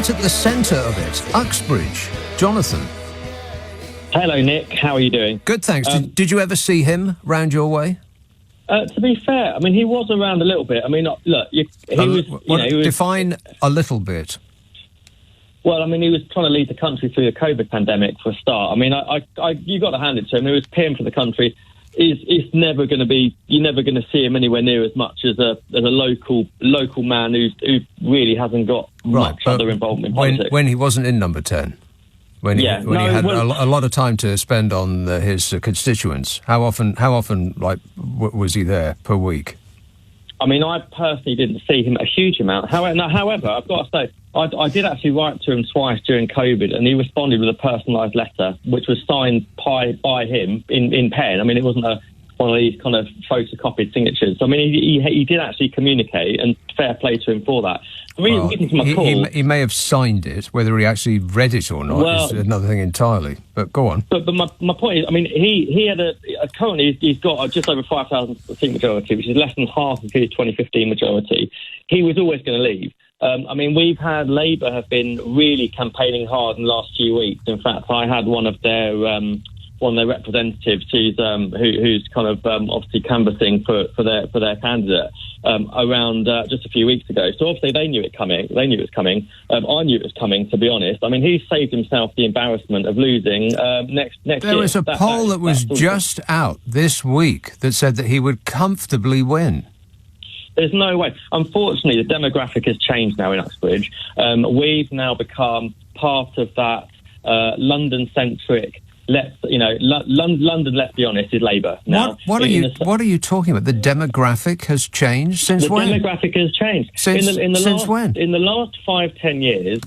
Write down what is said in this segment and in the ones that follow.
right at the centre of it, Uxbridge. Jonathan. Hello, Nick. How are you doing? Good, thanks. Did you ever see him round your way? To be fair, I mean, he was around a little bit. I mean, look, he was... Define a little bit. Well, I mean, he was trying to lead the country through the COVID pandemic for a start. I mean, you got to hand it to him. He was PM for the country. It's never going to be... You're never going to see him anywhere near as much as a local man who really hasn't got much other involvement in politics. When he wasn't in Number 10? When he had a lot of time to spend on his constituents, how often was he there per week? I mean, I personally didn't see him a huge amount. However, I've got to say, I did actually write to him twice during COVID, and he responded with a personalised letter, which was signed by him in pen. I mean, it wasn't one of these kind of photocopied signatures. I mean, he did actually communicate, and fair play to him for that. He may have signed it. Whether he actually read it or not is another thing entirely. But go on. But my point is, I mean, he had currently he's got just over 5,000 seat majority, which is less than half of his 2015 majority. He was always going to leave. I mean, we've had Labour have been really campaigning hard in the last few weeks. In fact, I had one of their representatives who's kind of obviously canvassing for their candidate around just a few weeks ago. So obviously they knew it coming. I knew it was coming, to be honest. I mean, he saved himself the embarrassment of losing next year. There was a poll that was just out this week that said that he would comfortably win. There's no way. Unfortunately, the demographic has changed now in Uxbridge. We've now become part of that London-centric. London, let's be honest, is Labour now. What are you talking about? The demographic has changed since when? The demographic has changed Since when? In the last 5-10 years,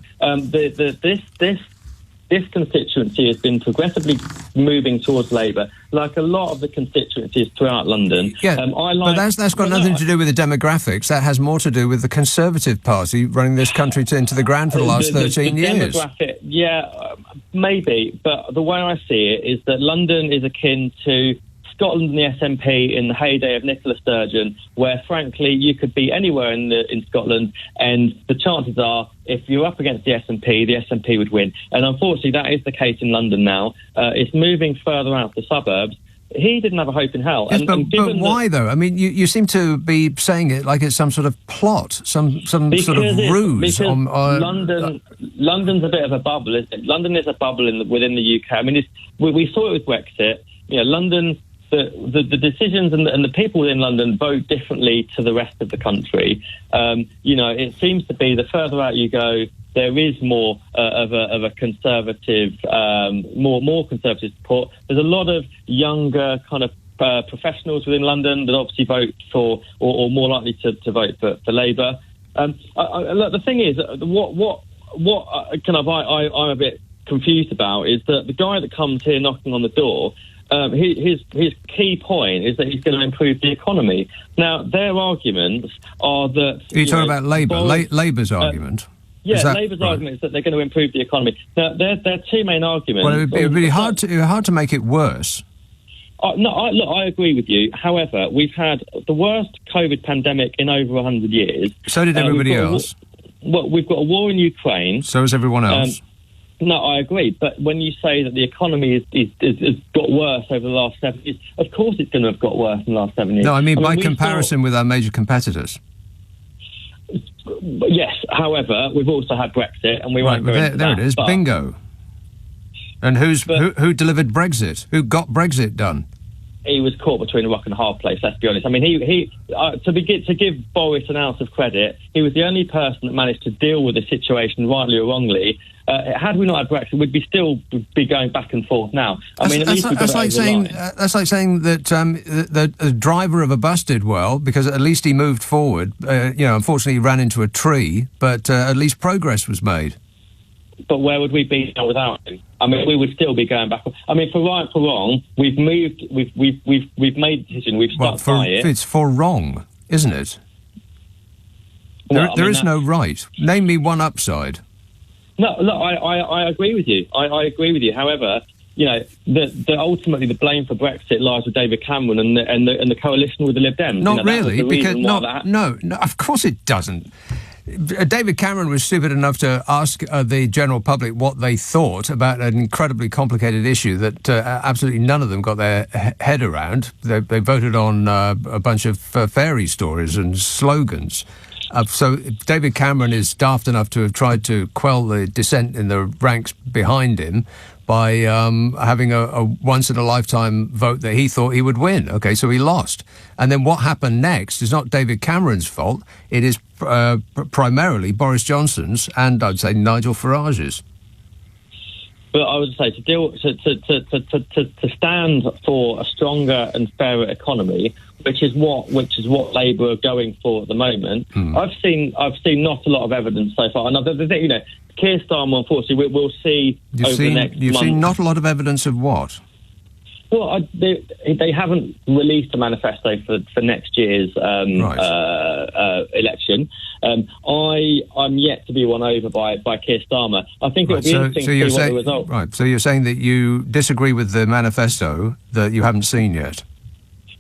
this constituency has been progressively moving towards Labour, like a lot of the constituencies throughout London. Yeah, but that's got nothing to do with the demographics. That has more to do with the Conservative Party running this country into the ground for the last 13 years. Demographic, yeah, maybe. But the way I see it is that London is akin to Scotland and the SNP in the heyday of Nicola Sturgeon, where, frankly, you could be anywhere in Scotland, and the chances are, if you're up against the SNP would win. And unfortunately, that is the case in London now. It's moving further out the suburbs. He didn't have a hope in hell. Yes, but why, though? I mean, you seem to be saying it like it's some sort of plot, some sort of ruse. Because London's a bit of a bubble, isn't it? London is a bubble within the UK. I mean, we saw it with Brexit. You know, London... The decisions and the people within London vote differently to the rest of the country. It seems to be the further out you go, there is more of a conservative, more conservative support. There's a lot of younger kind of professionals within London that obviously vote for, or more likely to vote for Labour. Look, the thing is, what I'm a bit confused about is that the guy that comes here knocking on the door. His key point is that he's going to improve the economy. Now, their arguments are that... Are you talking about Labour? Labour's argument? Yeah, Labour's argument is that they're going to improve the economy. Now, their two main arguments... Well, it would be hard to make it worse. I agree with you. However, we've had the worst COVID pandemic in over 100 years. So did everybody else. We've got a war in Ukraine. So has everyone else. No, I agree. But when you say that the economy has got worse over the last 7 years, of course it's going to have got worse in the last 7 years. No, I mean by comparison with our major competitors. Yes, however, we've also had Brexit, and we won't go into that. There it is, bingo. And who delivered Brexit? Who got Brexit done? He was caught between a rock and a hard place, let's be honest. I mean, to give Boris an ounce of credit, he was the only person that managed to deal with the situation, rightly or wrongly. Had we not had Brexit, we'd still be going back and forth now. I mean, that's like saying that the driver of a bus did well because at least he moved forward. Unfortunately, he ran into a tree, but at least progress was made. But where would we be now without him? I mean, we would still be going back. I mean, for right, for wrong, we've moved. We've made a decision. We've stuck by it. It's for wrong, isn't it? There is no right. Name me one upside. No, I agree with you. I agree with you. However, ultimately the blame for Brexit lies with David Cameron and the coalition with the Lib Dems. Not really, because no, of course it doesn't. David Cameron was stupid enough to ask the general public what they thought about an incredibly complicated issue that absolutely none of them got their head around. They voted on a bunch of fairy stories and slogans. So David Cameron is daft enough to have tried to quell the dissent in the ranks behind him by having a once-in-a-lifetime vote that he thought he would win. OK, so he lost. And then what happened next is not David Cameron's fault. It is primarily Boris Johnson's and, I'd say, Nigel Farage's. But I would say to stand for a stronger and fairer economy, which is what Labour are going for at the moment. I've seen not a lot of evidence so far. And Keir Starmer, unfortunately, we'll see over the next month. You've seen not a lot of evidence of what? Well, they haven't released a manifesto for next year's election. I'm yet to be won over by Keir Starmer. I think it'll be interesting to see what the result. Right. So you're saying that you disagree with the manifesto that you haven't seen yet?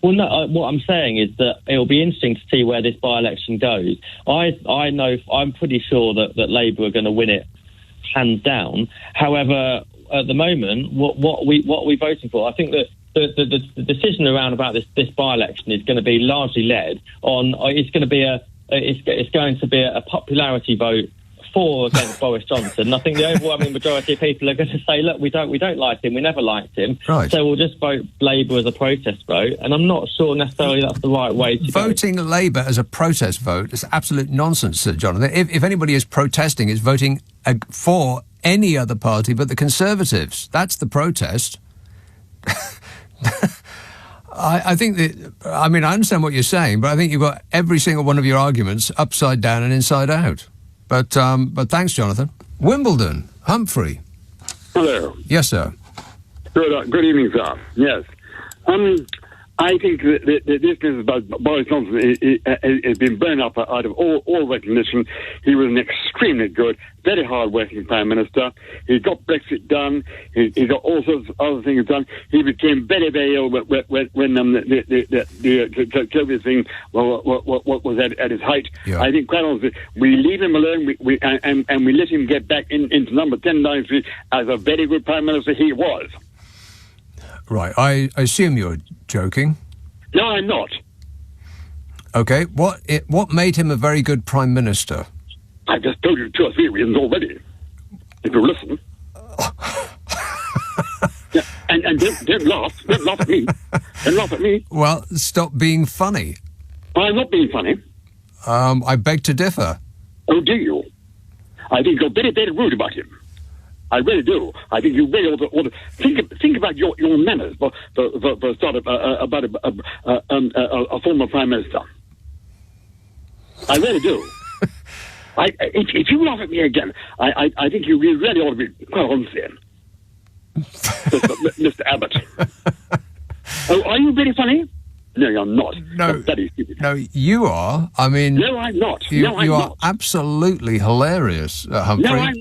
Well, no. What I'm saying is that it'll be interesting to see where this by-election goes. I know. I'm pretty sure that Labour are going to win it hands down. However, at the moment, what we're voting for, I think that the decision about this by-election is going to be largely led on. It's going to be a popularity vote for or against Boris Johnson. And I think the overwhelming majority of people are going to say, look, we don't like him, we never liked him, right. So we'll just vote Labour as a protest vote. And I'm not sure necessarily that's the right way to Voting Labour as a protest vote is absolute nonsense, Sir Jonathan. If anybody is protesting, it's voting for any other party but the Conservatives. That's the protest. I think that, I understand what you're saying, but I think you've got every single one of your arguments upside down and inside out. But thanks, Jonathan. Wimbledon, Humphrey. Hello. Yes, sir. Good evening, sir. Yes. I think that this business about Boris Johnson has been burned up out of all recognition. He was an extremely good, very hard-working Prime Minister. He got Brexit done. He got all sorts of other things done. He became very, very ill when the COVID thing was at its height. Yeah. I think, quite honestly, we leave him alone and we let him get back into number 10 Downing Street as a very good Prime Minister he was. Right, I assume you're joking. No, I'm not. Okay, what made him a very good Prime Minister? I've just told you 2 or 3 reasons already. If you listen. Yeah, and don't laugh. Don't laugh at me. Don't laugh at me. Well, stop being funny. I'm not being funny. I beg to differ. Oh, do you? I think you're very, very rude about him. I really do. I think you really ought to think about your manners for start about a former Prime Minister. I really do. If you laugh at me again, I think you really ought to be quite honest then. Mr. Abbott. Oh, are you very funny? No, you're not. No, that is stupid. No, you are. I mean, no, I'm not. You I'm are not. Absolutely hilarious, Humphrey. No,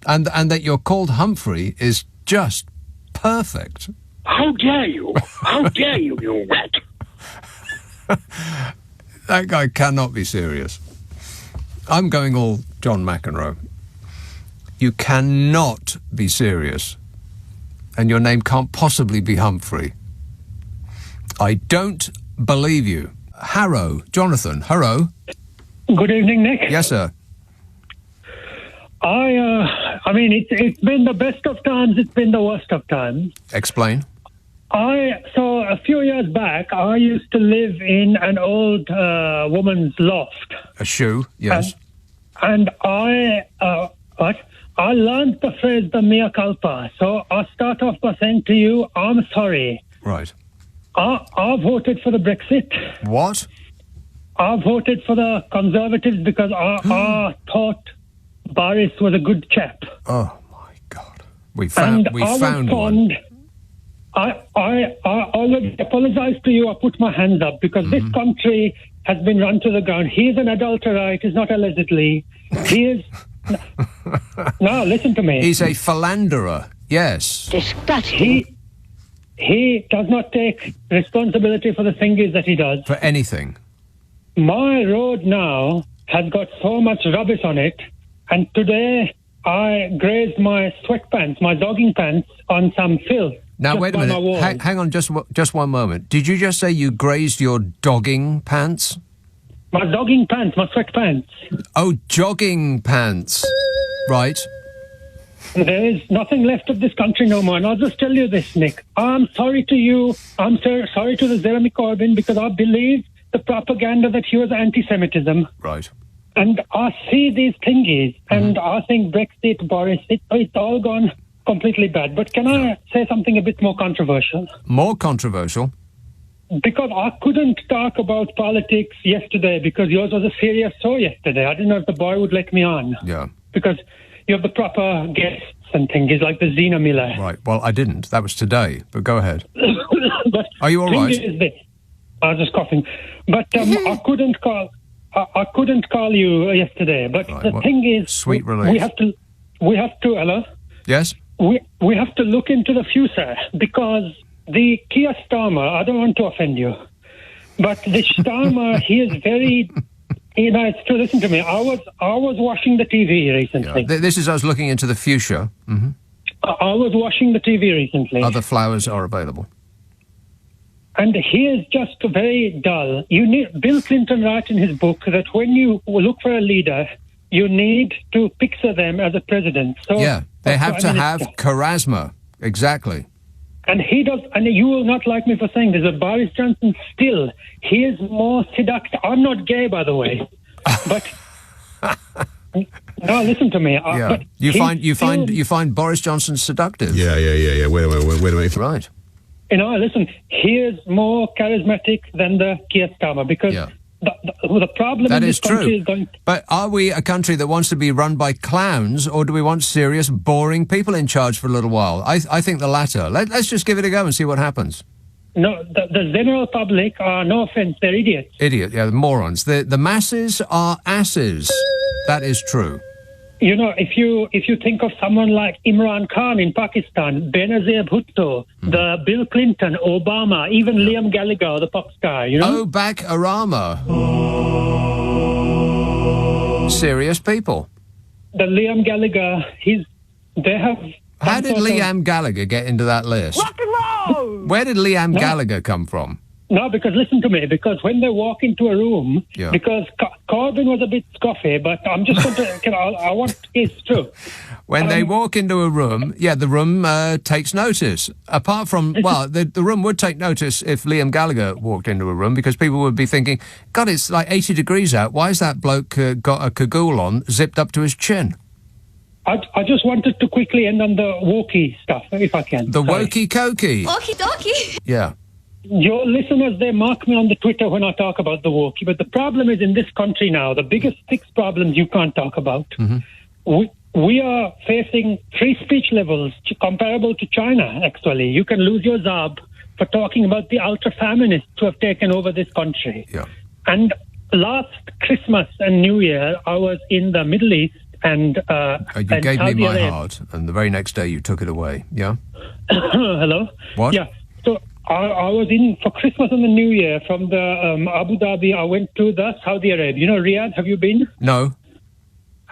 and that you're called Humphrey is just perfect. How dare you? How dare you, you rat? That guy cannot be serious. I'm going all John McEnroe. You cannot be serious. And your name can't possibly be Humphrey. I don't believe you. Harrow, Jonathan, Harrow. Good evening, Nick. Yes, sir. It's been the best of times, it's been the worst of times. Explain. So a few years back, I used to live in an old woman's loft. A shoe, yes. And I learned the phrase, the mea culpa. So I'll start off by saying to you, I'm sorry. Right. I voted for the Brexit. What? I voted for the Conservatives because I thought Boris was a good chap. Oh my God! We found one. I already apologise to you. I put my hands up because this country has been run to the ground. He is an adulterer. It is not allegedly. He is. No, listen to me. He's a philanderer. Yes. Disgusting. He does not take responsibility for the things that he does. For anything. My road now has got so much rubbish on it. And today I grazed my sweatpants, my jogging pants, on some filth. Now, wait a minute. Hang on just one moment. Did you just say you grazed your dogging pants? My jogging pants, my sweatpants. Oh, jogging pants. Right. There is nothing left of this country no more. And I'll just tell you this, Nick. I'm sorry to you. I'm sorry to the Jeremy Corbyn, because I believe the propaganda that he was anti-Semitism. Right. And I see these thingies, and I think Brexit, Boris, it's all gone completely bad. But can I say something a bit more controversial? More controversial? Because I couldn't talk about politics yesterday because yours was a serious show yesterday. I didn't know if the boy would let me on. Yeah. Because you have the proper guests and things, like the Zena Miller. Right. Well, I didn't. That was today. But go ahead. But are you all right? Is this. I was just coughing. But I couldn't call you yesterday. But right, the thing is, sweet relief. We have to. Hello. Yes. We have to look into the future, because the Keir Starmer, I don't want to offend you, but the Starmer, he is very, it's true, listen to me. I was watching the TV recently. Yeah. This is us looking into the future. Mm-hmm. I was watching the TV recently. Other flowers are available. And he is just very dull. Bill Clinton writes in his book that when you look for a leader, you need to picture them as a president. So yeah, they have to have charisma. Exactly. And he does, and you will not like me for saying this, but Boris Johnson still, he is more seductive. I'm not gay, by the way, but no, listen to me. Yeah. But you find Boris Johnson seductive. Yeah. Wait a minute. Right. Listen, he is more charismatic than the Keir Starmer, because the problem that in is this country true. is going. But are we a country that wants to be run by clowns, or do we want serious, boring people in charge for a little while? I think the latter. Let's just give it a go and see what happens. No, the general public are, no offence, they're idiots. They're morons. The masses are asses. That is true. You know, if you think of someone like Imran Khan in Pakistan, Benazir Bhutto, the Bill Clinton, Obama, even Liam Gallagher, the pop star, you know? Oh, Barack Obama. Serious people. The Liam Gallagher, they have... How did Liam Gallagher get into that list? Rock and roll! Where did Liam Gallagher come from? No, because listen to me, because when they walk into a room, because Corbyn was a bit scoffy, but I'm just going to, I want, it's true. When they walk into a room, the room takes notice. Apart from, the room would take notice if Liam Gallagher walked into a room, because people would be thinking, God, it's like 80 degrees out. Why has that bloke got a cagoule on, zipped up to his chin? I just wanted to quickly end on the wokey stuff, if I can. The wokey-cokey. Okie dokie. Yeah. Your listeners, they mark me on the Twitter when I talk about the wokey, but the problem is in this country now, the biggest 6 problems you can't talk about. Mm-hmm. We are facing free speech levels comparable to China, actually. You can lose your job for talking about the ultra-feminists who have taken over this country. Yeah. And last Christmas and New Year, I was in the Middle East, and you gave me my heart, and the very next day you took it away, yeah? Hello? What? Yeah, so I was in for Christmas and the New Year from the Abu Dhabi. I went to the Saudi Arabia. You know Riyadh? Have you been? No.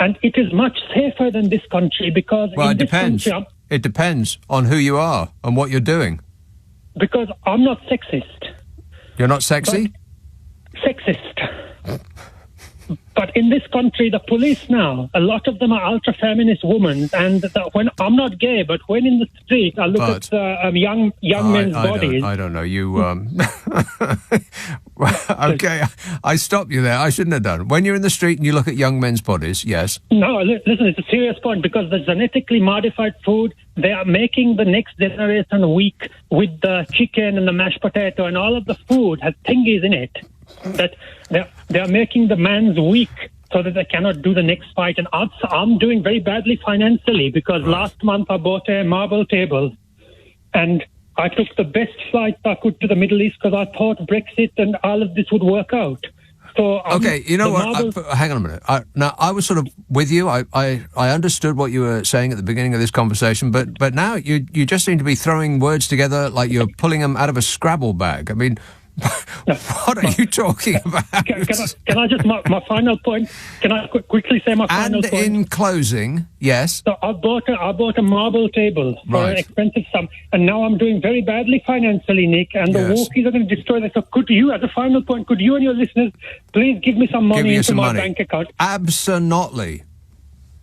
And it is much safer than this country because... Well, it depends. It depends on who you are and what you're doing. Because I'm not sexist. You're not sexy? Sexist. But in this country, the police now, a lot of them are ultra-feminist women. And when I'm not gay, but when in the street, I look at young men's bodies. I don't know. You, okay, I stopped you there. I shouldn't have done. When you're in the street and you look at young men's bodies, yes. No, listen, it's a serious point because the genetically modified food, they are making the next generation weak with the chicken and the mashed potato, and all of the food has thingies in it that they are making the man's weak so that they cannot do the next fight. And I'm doing very badly financially because last month I bought a marble table and I took the best flight I could to the Middle East because I thought Brexit and all of this would work out. So okay, you know what? Hang on a minute. Now, I was sort of with you. I understood what you were saying at the beginning of this conversation, but now you just seem to be throwing words together like you're pulling them out of a Scrabble bag. I mean, What are you talking about? Can I just, my final point, can I quickly say my final point? And in closing, yes. So I bought a marble table for an expensive sum, and now I'm doing very badly financially, Nick, and the walkies are going to destroy that. So could you, as a final point, could you and your listeners please give me some money into my bank account? Absolutely.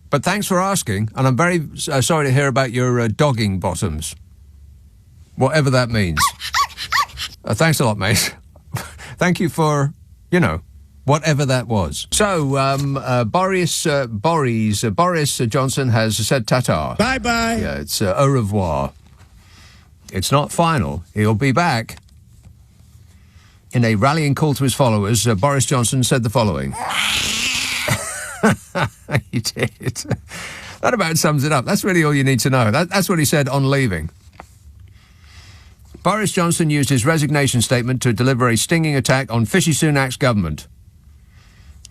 But thanks for asking, and I'm very sorry to hear about your dogging bottoms. Whatever that means. Thanks a lot, mate. Thank you for, whatever that was. So, Boris Johnson has said ta-ta. Bye-bye. Yeah, it's au revoir. It's not final. He'll be back. In a rallying call to his followers, Boris Johnson said the following. He did. That about sums it up. That's really all you need to know. That's what he said on leaving. Boris Johnson used his resignation statement to deliver a stinging attack on Fishy Sunak's government.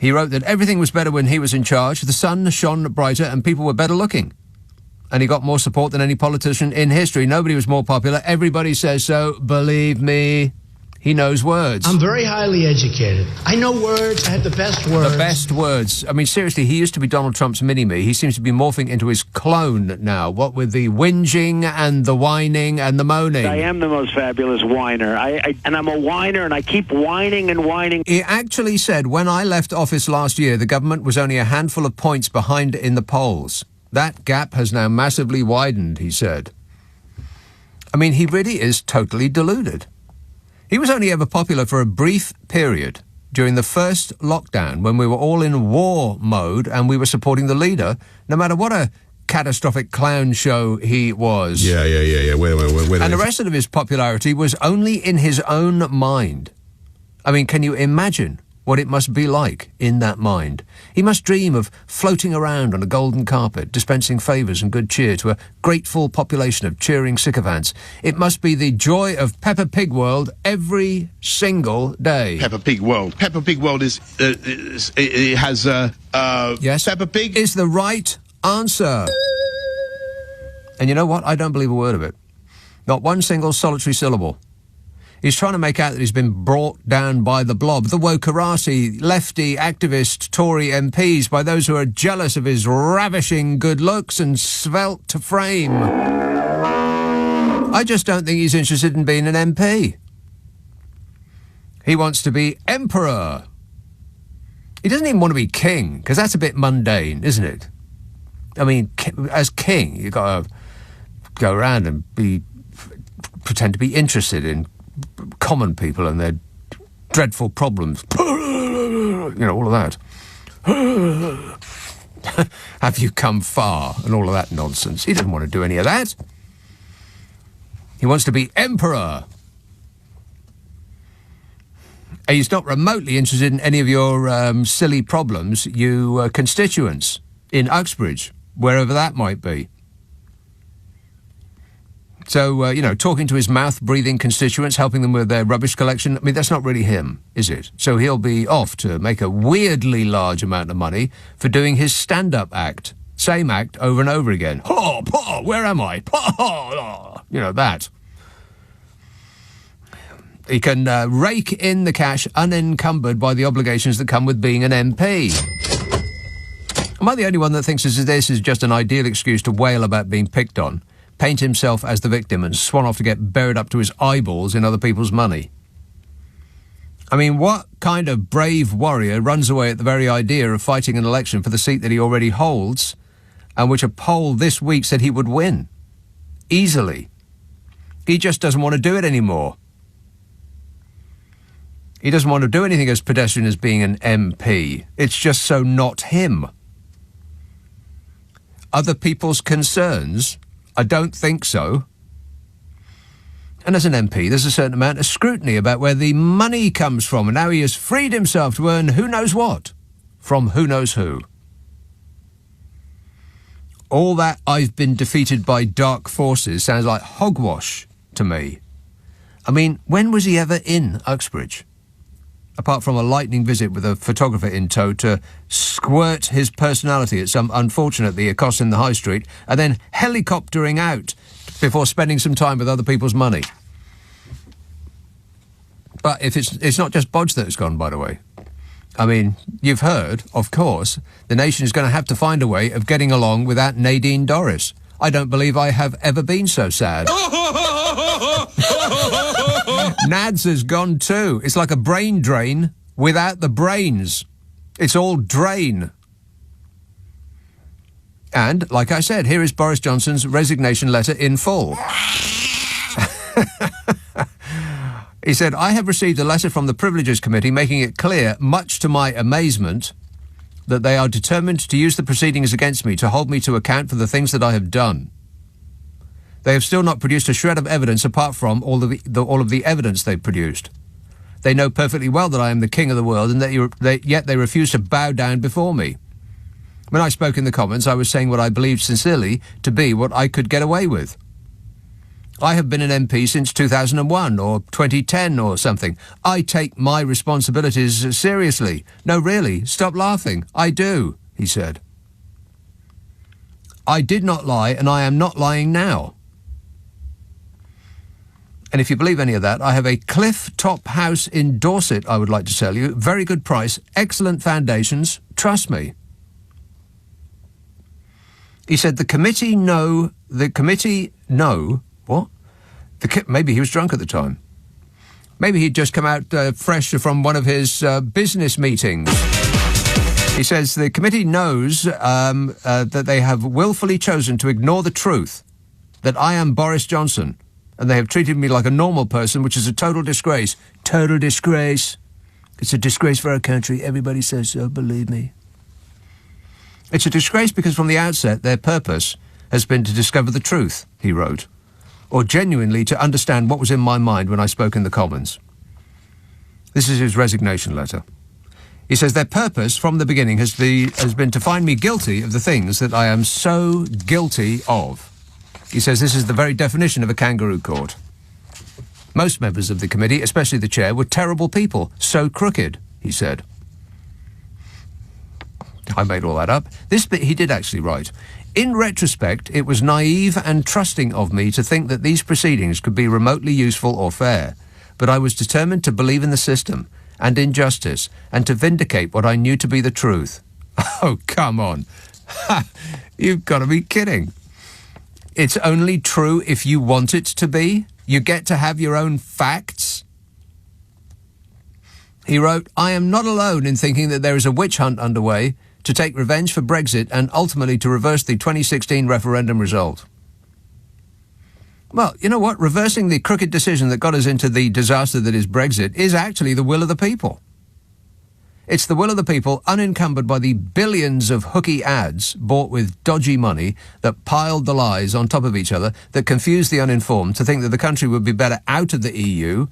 He wrote that everything was better when he was in charge, the sun shone brighter and people were better looking. And he got more support than any politician in history. Nobody was more popular. Everybody says so. Believe me, he knows words. I'm very highly educated. I know words. I have the best words. The best words. I mean, seriously, he used to be Donald Trump's mini-me. He seems to be morphing into his clone now, what with the whinging and the whining and the moaning. I am the most fabulous whiner. And I'm a whiner, and I keep whining and whining. He actually said, when I left office last year, the government was only a handful of points behind in the polls. That gap has now massively widened, he said. I mean, he really is totally deluded. He was only ever popular for a brief period during the first lockdown when we were all in war mode and we were supporting the leader, no matter what a catastrophic clown show he was. Yeah. Wait. And the rest of his popularity was only in his own mind. I mean, can you imagine what it must be like in that mind? He must dream of floating around on a golden carpet, dispensing favours and good cheer to a grateful population of cheering sycophants. It must be the joy of Peppa Pig World every single day. Peppa Pig World. Peppa Pig World yes. Peppa Pig is the right answer. And you know what? I don't believe a word of it. Not one single solitary syllable. He's trying to make out that he's been brought down by the blob, the wokerati, lefty, activist, Tory MPs, by those who are jealous of his ravishing good looks and svelte frame. I just don't think he's interested in being an MP. He wants to be emperor. He doesn't even want to be king, because that's a bit mundane, isn't it? I mean, as king, you've got to go around and pretend to be interested in common people and their dreadful problems. All of that. Have you come far? And all of that nonsense. He doesn't want to do any of that. He wants to be emperor. And he's not remotely interested in any of your silly problems, you constituents in Uxbridge, wherever that might be. So, talking to his mouth-breathing constituents, helping them with their rubbish collection, I mean, that's not really him, is it? So he'll be off to make a weirdly large amount of money for doing his stand-up act. Same act over and over again. Oh, where am I? That. He can rake in the cash unencumbered by the obligations that come with being an MP. Am I the only one that thinks this is just an ideal excuse to wail about being picked on, paint himself as the victim and swan off to get buried up to his eyeballs in other people's money? I mean, what kind of brave warrior runs away at the very idea of fighting an election for the seat that he already holds and which a poll this week said he would win? Easily. He just doesn't want to do it anymore. He doesn't want to do anything as pedestrian as being an MP. It's just so not him. Other people's concerns? I don't think so. And as an MP, there's a certain amount of scrutiny about where the money comes from and how he has freed himself to earn who knows what from who knows who. All that I've been defeated by dark forces sounds like hogwash to me. I mean, when was he ever in Uxbridge? Apart from a lightning visit with a photographer in tow to squirt his personality at some unfortunate that he accosts in the high street and then helicoptering out before spending some time with other people's money. But if it's not just Bodge that's gone, by the way. I mean, you've heard, of course, the nation is going to have to find a way of getting along without Nadine Dorries. I don't believe I have ever been so sad. Nads has gone too. It's like a brain drain without the brains. It's all drain. And, like I said, here is Boris Johnson's resignation letter in full. He said, I have received a letter from the Privileges Committee making it clear, much to my amazement, that they are determined to use the proceedings against me to hold me to account for the things that I have done. They have still not produced a shred of evidence apart from all of the evidence they've produced. They know perfectly well that I am the king of the world, and yet they refuse to bow down before me. When I spoke in the Commons, I was saying what I believed sincerely to be what I could get away with. I have been an MP since 2001 or 2010 or something. I take my responsibilities seriously. No, really, stop laughing. I do, he said. I did not lie, and I am not lying now. And if you believe any of that, I have a cliff-top house in Dorset I would like to sell you. Very good price, excellent foundations, trust me. He said the committee know, what? Maybe he was drunk at the time. Maybe he'd just come out fresh from one of his business meetings. He says the committee knows that they have willfully chosen to ignore the truth, that I am Boris Johnson, and they have treated me like a normal person, which is a total disgrace. Total disgrace. It's a disgrace for our country. Everybody says so, believe me. It's a disgrace because from the outset their purpose has been to discover the truth, he wrote, or genuinely to understand what was in my mind when I spoke in the Commons. This is his resignation letter. He says their purpose from the beginning has been to find me guilty of the things that I am so guilty of. He says this is the very definition of a kangaroo court. Most members of the committee, especially the chair, were terrible people, so crooked, he said. I made all that up. This bit he did actually write. In retrospect, it was naive and trusting of me to think that these proceedings could be remotely useful or fair, but I was determined to believe in the system and in justice and to vindicate what I knew to be the truth. Oh, come on. You've got to be kidding. It's only true if you want it to be. You get to have your own facts. He wrote, I am not alone in thinking that there is a witch hunt underway to take revenge for Brexit and ultimately to reverse the 2016 referendum result. Well, you know what? Reversing the crooked decision that got us into the disaster that is Brexit is actually the will of the people. It's the will of the people, unencumbered by the billions of hooky ads bought with dodgy money that piled the lies on top of each other, that confused the uninformed to think that the country would be better out of the EU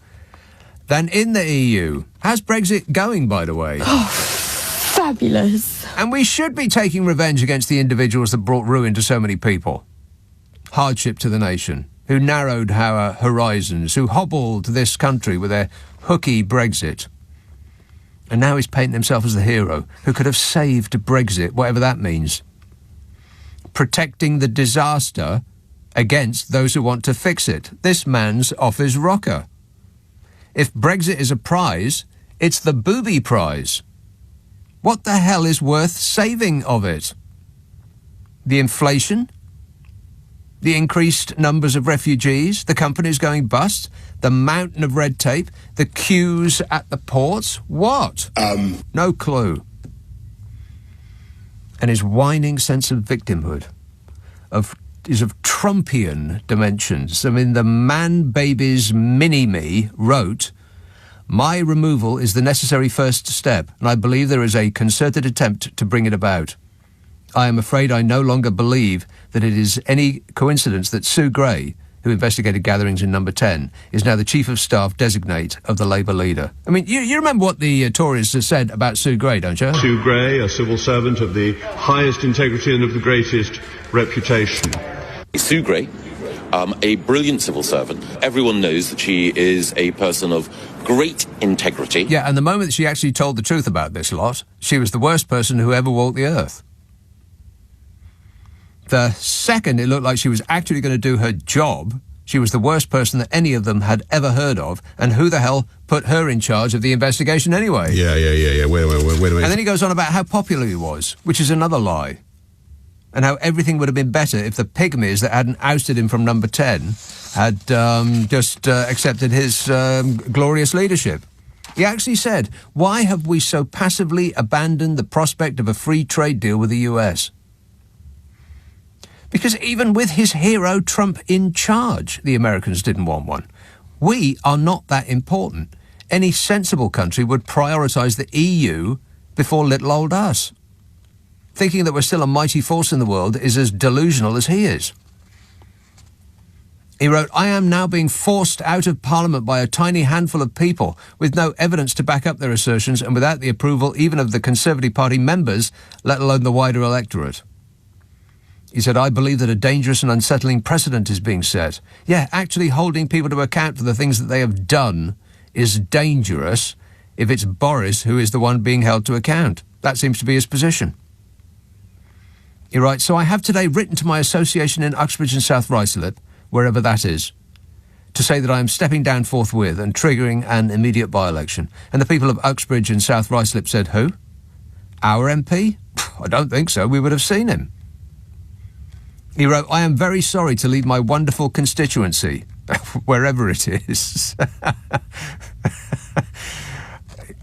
than in the EU. How's Brexit going, by the way? Oh, fabulous. And we should be taking revenge against the individuals that brought ruin to so many people. Hardship to the nation, who narrowed our horizons, who hobbled this country with their hooky Brexit. And now he's painting himself as the hero who could have saved Brexit, whatever that means. Protecting the disaster against those who want to fix it. This man's off his rocker. If Brexit is a prize, it's the booby prize. What the hell is worth saving of it? The inflation? The increased numbers of refugees? The companies going bust? The mountain of red tape? The queues at the ports? What? No clue. And his whining sense of victimhood is of Trumpian dimensions. I mean, the man-baby's mini-me wrote, my removal is the necessary first step, and I believe there is a concerted attempt to bring it about. I am afraid I no longer believe that it is any coincidence that Sue Gray, who investigated gatherings in Number 10, is now the Chief of Staff designate of the Labour leader. I mean, you remember what the Tories said about Sue Gray, don't you? Sue Gray, a civil servant of the highest integrity and of the greatest reputation. Sue Gray, a brilliant civil servant. Everyone knows that she is a person of great integrity. Yeah, and the moment she actually told the truth about this lot, she was the worst person who ever walked the earth. The second it looked like she was actually going to do her job, She was the worst person that any of them had ever heard of, and who the hell put her in charge of the investigation anyway? Yeah. Wait a minute. And then he goes on about how popular he was, which is another lie. And how everything would have been better if the pygmies that hadn't ousted him from number 10 had just accepted his glorious leadership. He actually said, why have we so passively abandoned the prospect of a free trade deal with the US? Because even with his hero Trump in charge, the Americans didn't want one. We are not that important. Any sensible country would prioritise the EU before little old us. Thinking that we're still a mighty force in the world is as delusional as he is. He wrote, I am now being forced out of Parliament by a tiny handful of people with no evidence to back up their assertions and without the approval even of the Conservative Party members, let alone the wider electorate. He said, I believe that a dangerous and unsettling precedent is being set. Yeah, actually holding people to account for the things that they have done is dangerous if it's Boris who is the one being held to account. That seems to be his position. He writes, so I have today written to my association in Uxbridge and South Ruislip, wherever that is, to say that I am stepping down forthwith and triggering an immediate by-election. And the people of Uxbridge and South Ruislip said, who? Our MP? I don't think so. We would have seen him. He wrote, I am very sorry to leave my wonderful constituency, wherever it is.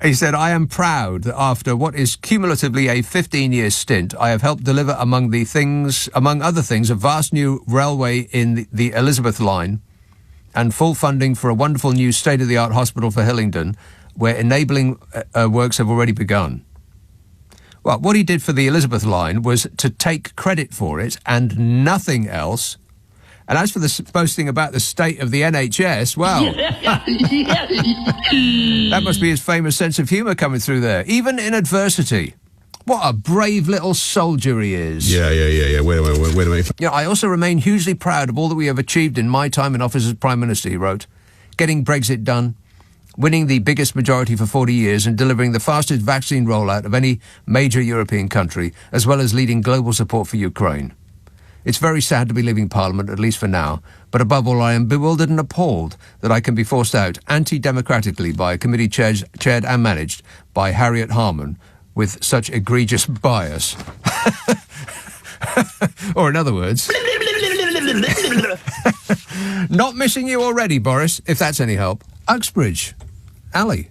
He said, I am proud that after what is cumulatively a 15-year stint, I have helped deliver among other things, a vast new railway in the Elizabeth line and full funding for a wonderful new state-of-the-art hospital for Hillingdon, where enabling works have already begun. Well, what he did for the Elizabeth line was to take credit for it and nothing else. And as for the boasting about the state of the NHS, well, that must be his famous sense of humour coming through there, even in adversity. What a brave little soldier he is. Yeah. Wait a minute. Yeah, I also remain hugely proud of all that we have achieved in my time in office as Prime Minister, he wrote. Getting Brexit done, winning the biggest majority for 40 years and delivering the fastest vaccine rollout of any major European country, as well as leading global support for Ukraine. It's very sad to be leaving Parliament, at least for now, but above all I am bewildered and appalled that I can be forced out anti-democratically by a committee chaired and managed by Harriet Harman with such egregious bias. Or in other words... Not missing you already, Boris, if that's any help. Uxbridge. Ali.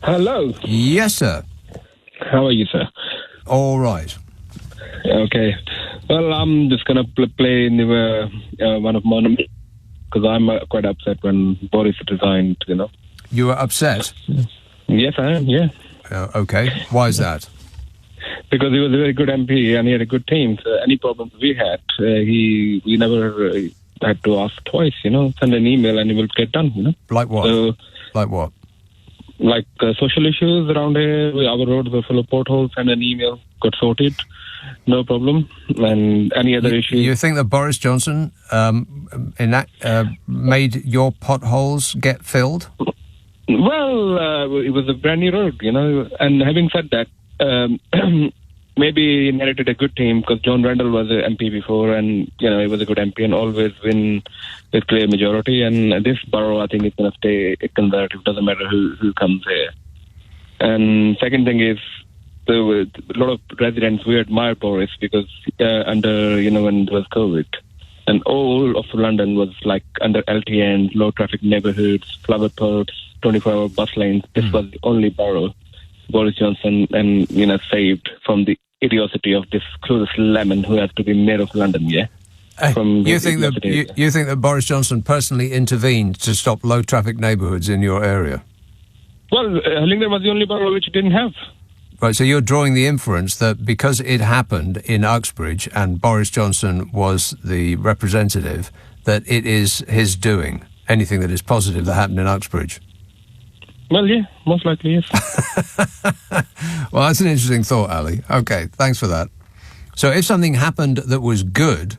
Hello. Yes, sir. How are you, sir? All right. Okay. Well, I'm just going to play in one of my... Because I'm quite upset when Boris resigned, you know. You were upset? Yes, I am, yeah. Okay. Why is that? Because he was a very good MP and he had a good team. So any problems we had, we never had to ask twice, you know. Send an email and it will get done, you know. Like what? Like what? Like social issues around here. Our roads were full of potholes. Send an email, got sorted. No problem. And any other issues. You think that Boris Johnson made your potholes get filled? Well, it was a brand new road, you know. And having said that, maybe he inherited a good team because John Randall was an MP before and, you know, he was a good MP and always win with clear majority. And this borough, I think, is going to stay conservative. Doesn't matter who comes here. And second thing is, there were a lot of residents who admire Boris because under, you know, when there was COVID. And all of London was like under LTN, low traffic neighbourhoods, flower pots, 24-hour bus lanes. This was the only borough Boris Johnson and, you know, saved from the idiocy of this clueless lemon who has to be mayor of London, yeah? You think that Boris Johnson personally intervened to stop low traffic neighbourhoods in your area? Well, Hillingdon was the only borough which didn't have. Right, so you're drawing the inference that because it happened in Uxbridge and Boris Johnson was the representative, that it is his doing, anything that is positive that happened in Uxbridge. Well, yeah, most likely, yes. Well, that's an interesting thought, Ali. Okay, thanks for that. So if something happened that was good,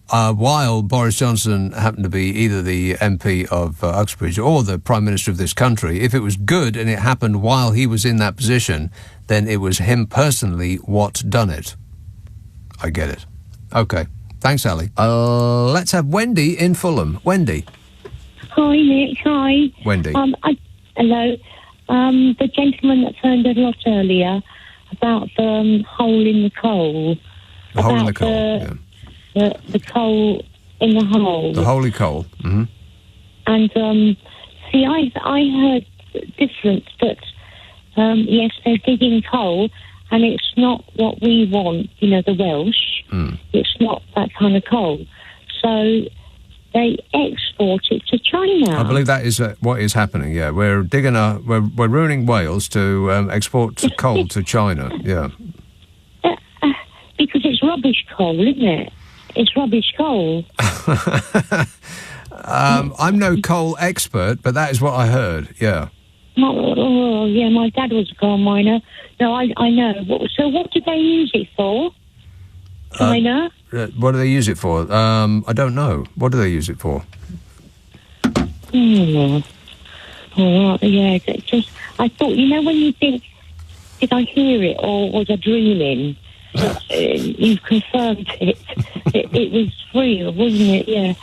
while Boris Johnson happened to be either the MP of Uxbridge or the Prime Minister of this country, if it was good and it happened while he was in that position, then it was him personally what done it. I get it. Okay, Thanks, Ali. Let's have Wendy in Fulham. Wendy. Hi, Nick. Hi. Wendy. Hello. The gentleman that phoned a lot earlier about the hole in the coal. The hole in the coal, the coal in the hole. The holy coal. Mm-hmm. And, see, I heard different, that, yes, they're digging coal, and it's not what we want, you know, the Welsh. It's not that kind of coal. So they export it to China. I believe that is what is happening, yeah. We're digging we're ruining Wales to export coal to China, yeah. Because it's rubbish coal, isn't it? It's rubbish coal. I'm no coal expert, but that is what I heard, yeah. Yeah, my dad was a coal miner. No, I know. So what do they use it for? China? What do they use it for? I don't know. What do they use it for? All right, yeah. Just, I thought, you know, when you think, did I hear it or was I dreaming? You've confirmed it. It was real, wasn't it? Yeah.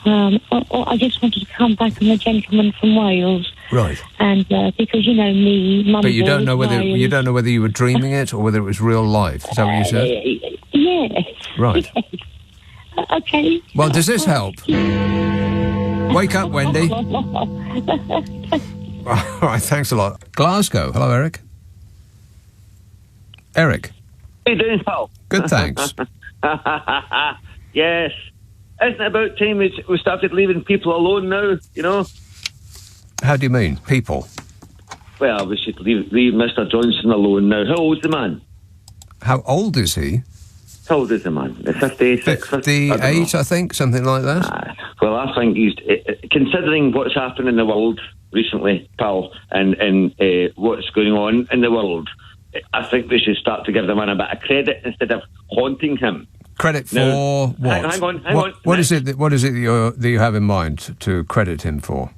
I just wanted to come back on the gentleman from Wales. Right. And because, you know, me, mum. But you don't know whether you were dreaming it or whether it was real life. Is that what you said? Yes. Right. Yes. Okay. Well, does this help? Wake up, Wendy. All right, thanks a lot. Glasgow. Hello, Eric. Eric. How you doing, pal? Good, thanks. Yes. Isn't it about time we started leaving people alone now, you know? How do you mean, people? Well, we should leave Mr. Johnson alone now. How old's the man? How old is he? How old is the man? 56? 58, I think, something like that. Well, I think he's... considering what's happened in the world recently, pal, and what's going on in the world, I think we should start to give the man a bit of credit instead of haunting him. Credit for now, what? Hang on. What is it that you have in mind to credit him for?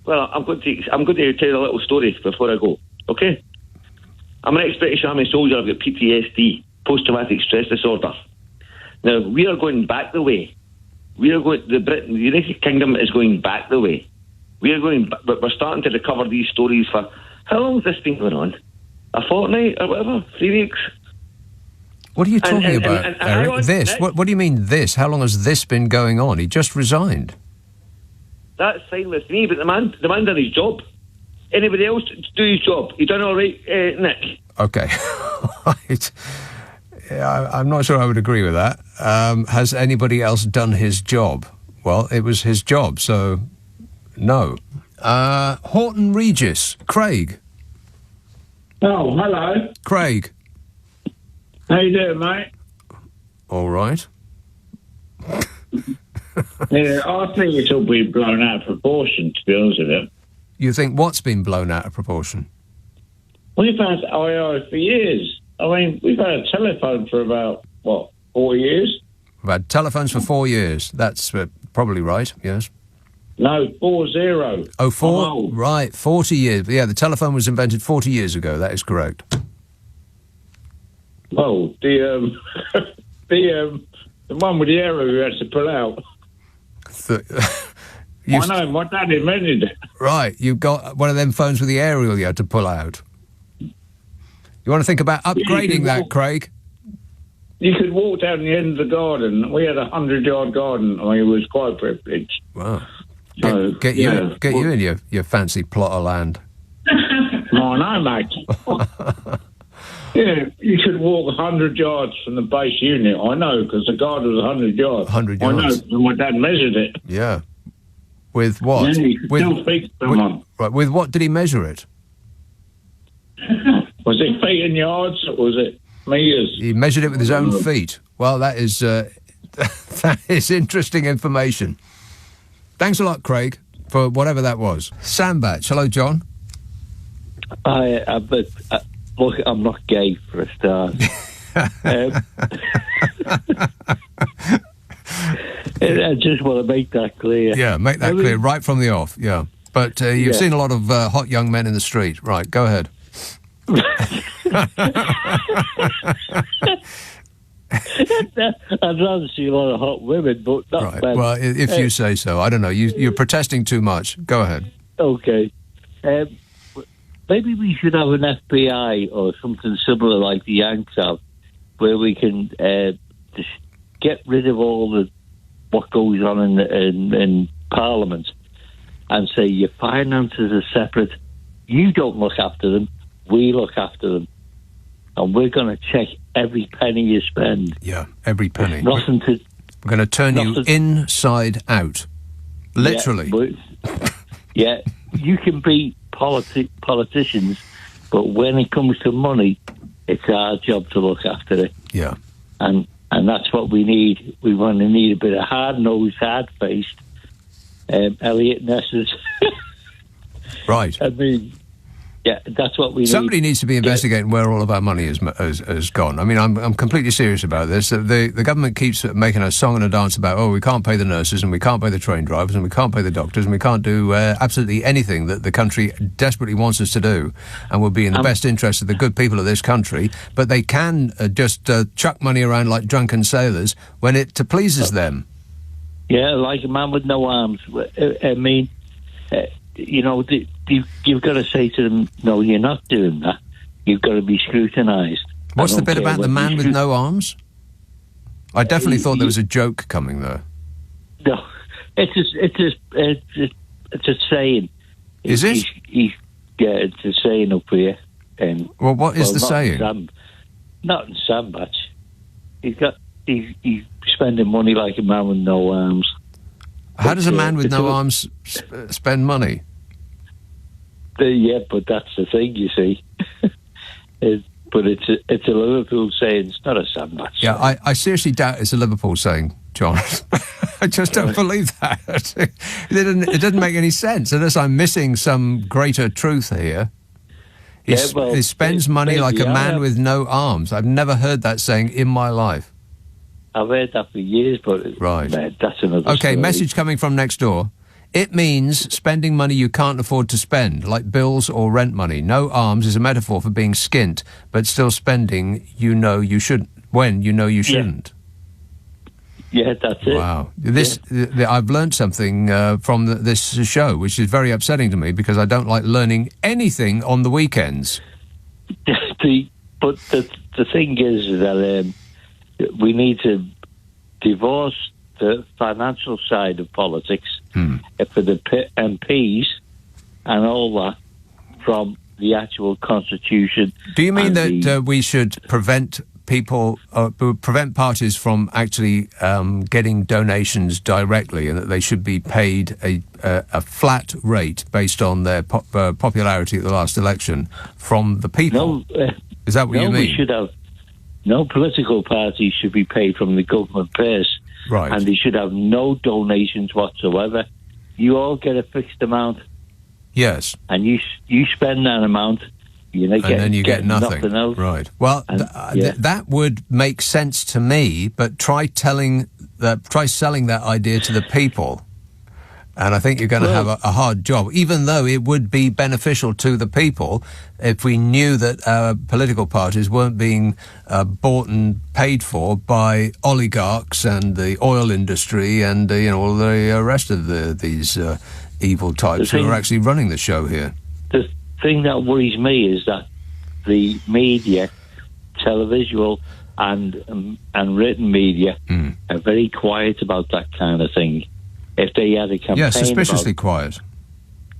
Well, I'm going to tell you a little story before I go. Okay? I'm an ex-British Army soldier. I've got PTSD, post-traumatic stress disorder. Now we are going back the way. The United Kingdom is going back the way. But we're starting to recover these stories for how long has this been going on? A fortnight or whatever? 3 weeks? What are you talking about, Eric? This? What do you mean this? How long has this been going on? He just resigned. That's fine with me, but the man done his job. Anybody else do his job? You done all right, Nick? Okay. Right. Yeah, I'm not sure I would agree with that. Has anybody else done his job? Well, it was his job, so no. Horton Regis, Craig. Oh, hello. Craig. How you doing, mate? All right. Yeah, I think it's all been blown out of proportion, to be honest with you. You think what's been blown out of proportion? We've had IO for years. I mean, we've had a telephone for about, 4 years? We've had telephones for 4 years. That's probably right, yes. No, 40. Oh, 4? Right, 40 years. Yeah, the telephone was invented 40 years ago. That is correct. Well, the one with the arrow you had to pull out. I know, my dad invented it. Right, you've got one of them phones with the aerial you had to pull out. You want to think about upgrading that, Craig? You could walk down the end of the garden. We had a 100-yard garden. I mean, it was quite privileged. Wow. So, get you in your fancy plot of land. I know, mate. Yeah, you could walk 100 yards from the base unit. I know, because the garden was 100 yards. 100 yards. I know, my dad measured it. Yeah. With what? Yeah, you could still speak to someone. Right, with what did he measure it? Was it feet and yards, or was it metres? He measured it with his own feet. Well, that is that is interesting information. Thanks a lot, Craig, for whatever that was. Sandbach. Hello, John. Hi, but look, I'm not gay for a start. I just want to make that clear. Yeah, make that clear right from the off, yeah. But you've seen a lot of hot young men in the street. Right, go ahead. I'd rather see a lot of hot women, but not Right. men. Well, if you say so. I don't know. You're protesting too much. Go ahead. Okay. Maybe we should have an FBI or something similar like the Yanks have, where we can just get rid of all what goes on in Parliament and say your finances are separate. You don't look after them. We look after them. And we're going to check every penny you spend. Yeah, every penny. We're going to turn you inside out. Literally. Yeah, you can be politicians, but when it comes to money, it's our job to look after it. Yeah. And that's what we need. We want to need a bit of hard-nosed, hard-faced Elliot Ness's. Right. I mean, yeah, that's what we need. Somebody needs to be investigating where all of our money has gone. I mean, I'm completely serious about this. The government keeps making a song and a dance about, we can't pay the nurses and we can't pay the train drivers and we can't pay the doctors and we can't do absolutely anything that the country desperately wants us to do and will be in the best interest of the good people of this country. But they can just chuck money around like drunken sailors when it pleases them. Yeah, like a man with no arms. I mean, you've got to say to them, no, you're not doing that. You've got to be scrutinised. What's the bit about the man with no arms? I definitely thought there was a joke coming there. No, it's a saying. Is it? It's a saying up here. Well, what is the saying? Not in Sandbach. He's spending money like a man with no arms. How does a man with no arms spend money? Yeah, but that's the thing, you see. But it's a Liverpool saying, it's not a Sandbach. Yeah, I seriously doubt it's a Liverpool saying, John. I just don't believe that. It doesn't make any sense unless I'm missing some greater truth here. He spends money like a man with no arms. I've never heard that saying in my life. I've heard that for years, but that's another Okay, story. message coming from next door. It means spending money you can't afford to spend, like bills or rent money. No arms is a metaphor for being skint, but still spending you shouldn't, when you know you shouldn't. Yeah, that's it. Wow. I've learned something from this show, which is very upsetting to me because I don't like learning anything on the weekends. But the thing is that we need to divorce the financial side of politics for the MPs and all that from the actual constitution. Do you mean that we should prevent parties from actually getting donations directly, and that they should be paid a flat rate based on their popularity at the last election from the people? Is that what you mean? We should have no political parties should be paid from the government purse. Right. And they should have no donations whatsoever. You all get a fixed amount. Yes. And you spend that amount, and then you get nothing else. Right. Well, that would make sense to me, but try selling that idea to the people. And I think you're going to have a hard job, even though it would be beneficial to the people if we knew that our political parties weren't being bought and paid for by oligarchs and the oil industry and all the rest of these evil types who are actually running the show here. The thing that worries me is that the media, televisual and written media, are very quiet about that kind of thing. If they had a campaign, suspiciously quiet.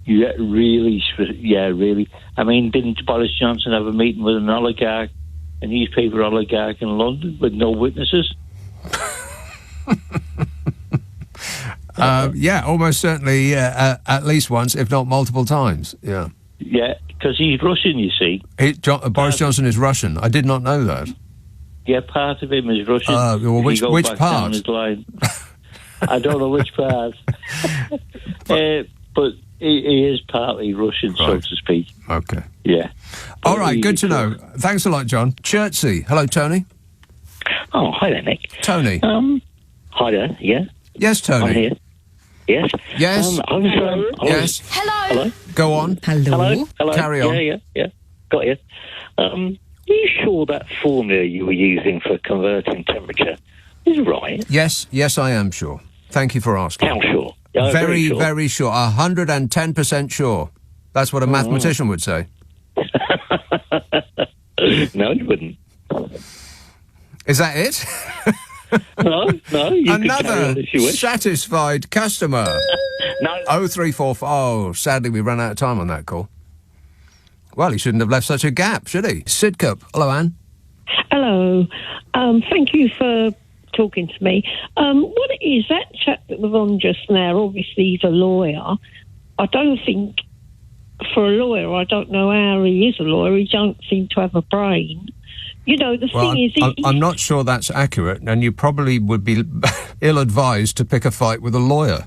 Yeah, really. I mean, didn't Boris Johnson have a meeting with an oligarch, a newspaper oligarch in London, with no witnesses? Almost certainly, at least once, if not multiple times. Yeah. Yeah, because he's Russian, you see. Boris Johnson is Russian. I did not know that. Yeah, part of him is Russian. Which part? I don't know which part. But he is partly Russian, so to speak. Okay. Yeah. All right, good to know. Thanks a lot, John. Chertsey. Hello, Tony. Oh, hi there, Nick. Tony. Hi there, yeah? Yes, Tony. I'm here. Yes? Yes. Yes. Hello. Hello. Go on. Hello. Carry on. Yeah. Got you. you sure that formula you were using for converting temperature is right? Yes, I am sure. Thank you for asking. How sure? Yeah, very, sure. very sure. 110% sure. That's what a mathematician would say. No, you wouldn't. Is that it? No. You Another can you wish. satisfied customer. No. 0344. Oh, sadly, we ran out of time on that call. Well, he shouldn't have left such a gap, should he? Sidcup. Hello, Anne. Hello. Thank you for talking to me. What it is, that chap that was on just now, obviously he's a lawyer. I don't think, for a lawyer, I don't know how he is a lawyer. He don't seem to have a brain. You know, the thing is... I'm not sure that's accurate, and you probably would be ill-advised to pick a fight with a lawyer.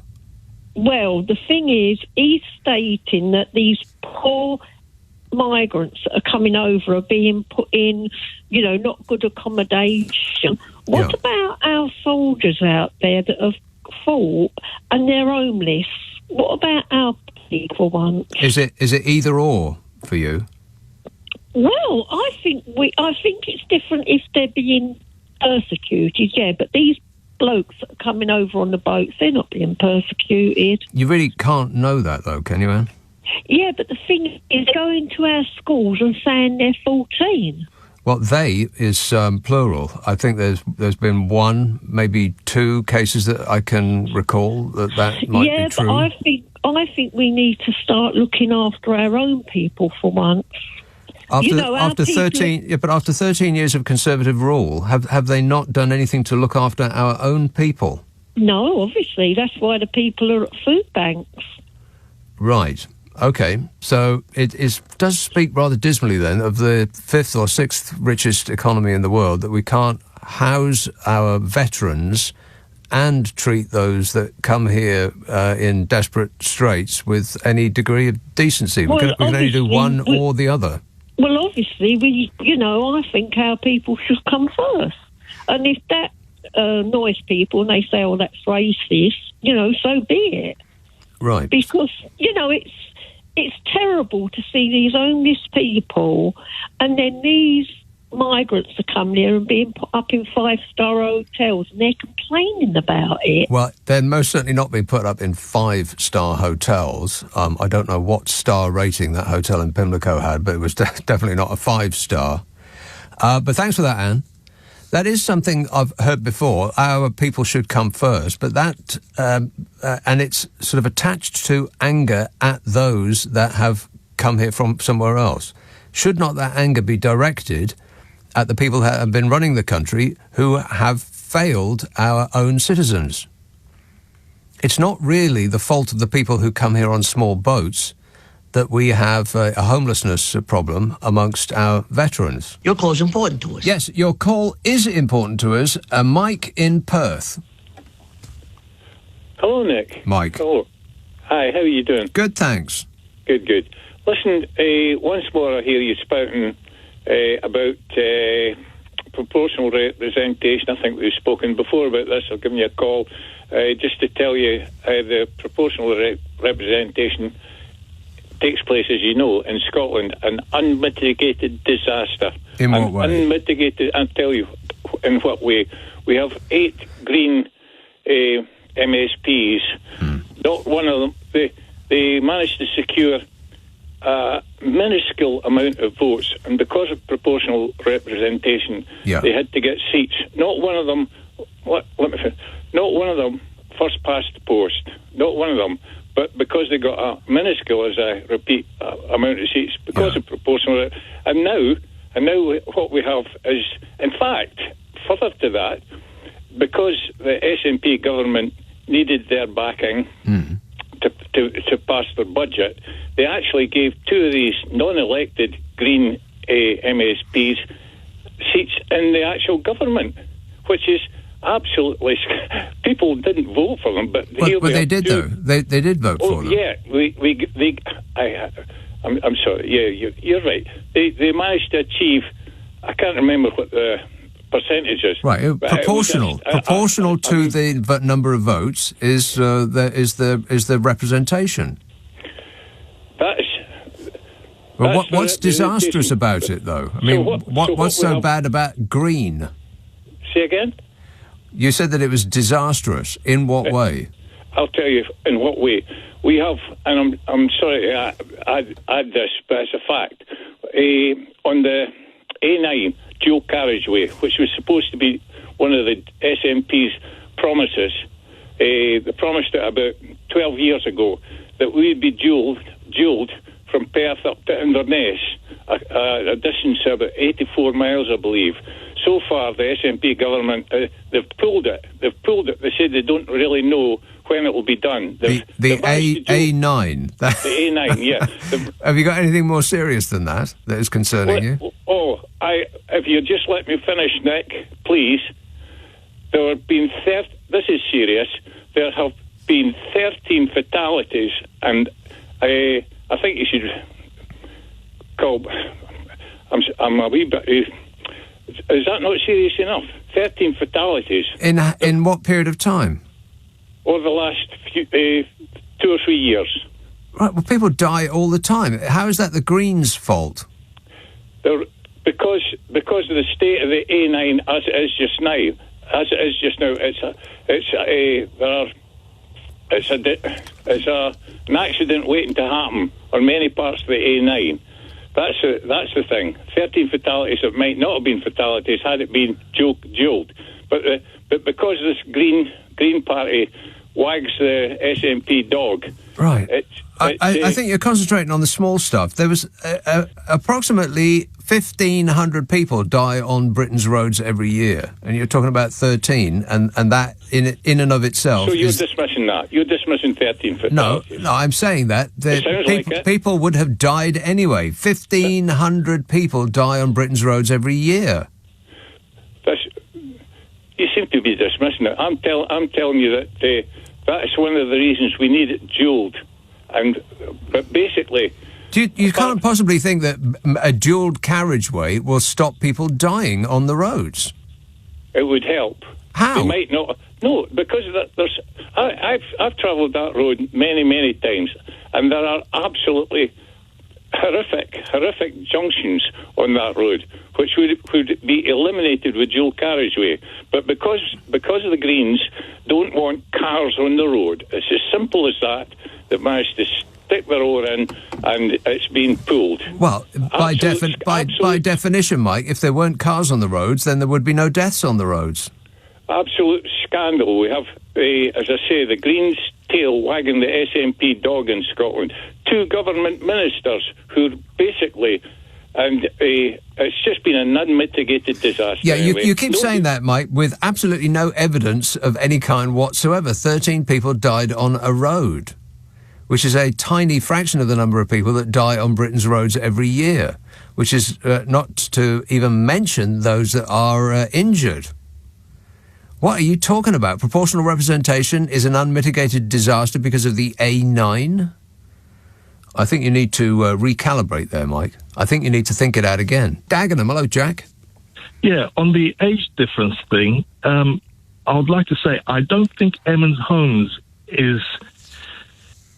Well, the thing is, he's stating that these poor migrants that are coming over are being put in, you know, not good accommodation. What about our soldiers out there that have fought and they're homeless? What about our people once? Is it either or for you? Well, I think it's different if they're being persecuted, yeah, but these blokes that are coming over on the boats, they're not being persecuted. You really can't know that, though, can you, Anne? Yeah, but the thing is going to our schools and saying they're 14. Well, they is plural. I think there's been one, maybe two cases that I can recall that might be true. Yeah, but I think we need to start looking after our own people for once. After 13 years of Conservative rule, have they not done anything to look after our own people? No, obviously. That's why the people are at food banks. Right. Okay. So it does speak rather dismally then of the fifth or sixth richest economy in the world that we can't house our veterans and treat those that come here in desperate straits with any degree of decency. We can only do one or the other. Well, obviously, I think our people should come first. And if that annoys people and they say, oh, that's racist, so be it. Right. Because, it's terrible to see these homeless people and then these migrants are coming here and being put up in 5-star hotels and they're complaining about it. Well, they're most certainly not being put up in 5-star hotels. I don't know what star rating that hotel in Pimlico had, but it was definitely not a 5-star. But thanks for that, Anne. That is something I've heard before. Our people should come first, but that, and it's sort of attached to anger at those that have come here from somewhere else. Should not that anger be directed at the people that have been running the country who have failed our own citizens? It's not really the fault of the people who come here on small boats that we have a homelessness problem amongst our veterans. Your call is important to us. Yes, your call is important to us. Mike in Perth. Hello, Nick. Mike. Hello. Hi, how are you doing? Good, thanks. Good. Listen, once more I hear you spouting about proportional representation. I think we've spoken before about this. I'll give you a call just to tell you the proportional representation takes place, as you know, in Scotland, an unmitigated disaster. In what way? Unmitigated, I'll tell you in what way. We have 8 green MSPs. Not one of them. They managed to secure a minuscule amount of votes, and because of proportional representation, they had to get seats. Not one of them. Not one of them first past the post. Not one of them. But because they got a minuscule, as I repeat, amount of seats, because of proportional, and now what we have is, in fact, further to that, because the SNP government needed their backing to pass their budget, they actually gave 2 of these non-elected Green MSPs seats in the actual government, which is absolutely... People didn't vote for them, but they did, though. They did vote for them. Yeah, I'm sorry. Yeah, you're right. They managed to achieve... I can't remember what the percentage is. Right, proportional to the number of votes is the representation. Well, what's disastrous about it, though? I mean, what's so bad about green? Say again? You said that it was disastrous. In what way? I'll tell you in what way. We have, and I'm sorry to add this, but it's a fact. On the A9 dual carriageway, which was supposed to be one of the SNP's promises, they promised it about 12 years ago that we'd be dualled from Perth up to Inverness, a distance of about 84 miles, I believe. So far, the SNP government, they've pulled it. They said they don't really know when it will be done. The A9? The A9, yeah. Have you got anything more serious than that is concerning you? If you just let me finish, Nick, please. There have been this is serious. There have been 13 fatalities, and I think you should call. I'm a wee bit. Is that not serious enough? 13 fatalities. In what period of time? Over the last 2 or 3 years. Right. Well, people die all the time. How is that the Greens' fault? Because of the state of the A9 as it is just now. It's an accident waiting to happen on many parts of the A9. That's the thing. 13 fatalities that might not have been fatalities had it been duelled. But because this Green Party wags the SNP dog. Right. I think you're concentrating on the small stuff. There was approximately 1,500 people die on Britain's roads every year, and you're talking about 13, and that in and of itself. So you're dismissing that? You're dismissing 13 fatalities? No, I'm saying that people would have died anyway. 1,500 people die on Britain's roads every year. You seem to be dismissing it. I'm telling you that that's one of the reasons we need it duelled. But basically... You can't possibly think that a dualled carriageway will stop people dying on the roads. It would help. How? They might not. No, because I've travelled that road many times, and there are absolutely horrific junctions on that road, which would be eliminated with dual carriageway. But because the Greens don't want cars on the road, it's as simple as that. They've managed to stick their oar in, and it's been pulled. Well, by definition, Mike, if there weren't cars on the roads, then there would be no deaths on the roads. Absolute scandal. We have, as I say, the Greens' tail wagging the SNP dog in Scotland. 2 government ministers who basically... And it's just been an unmitigated disaster. Yeah, you keep saying that, Mike, with absolutely no evidence of any kind whatsoever. 13 people died on a road, which is a tiny fraction of the number of people that die on Britain's roads every year, which is not to even mention those that are injured. What are you talking about? Proportional representation is an unmitigated disaster because of the A9? I think you need to recalibrate there, Mike. I think you need to think it out again. Dagenham, hello, Jack. Yeah, on the age difference thing, I would like to say I don't think Emmons Holmes is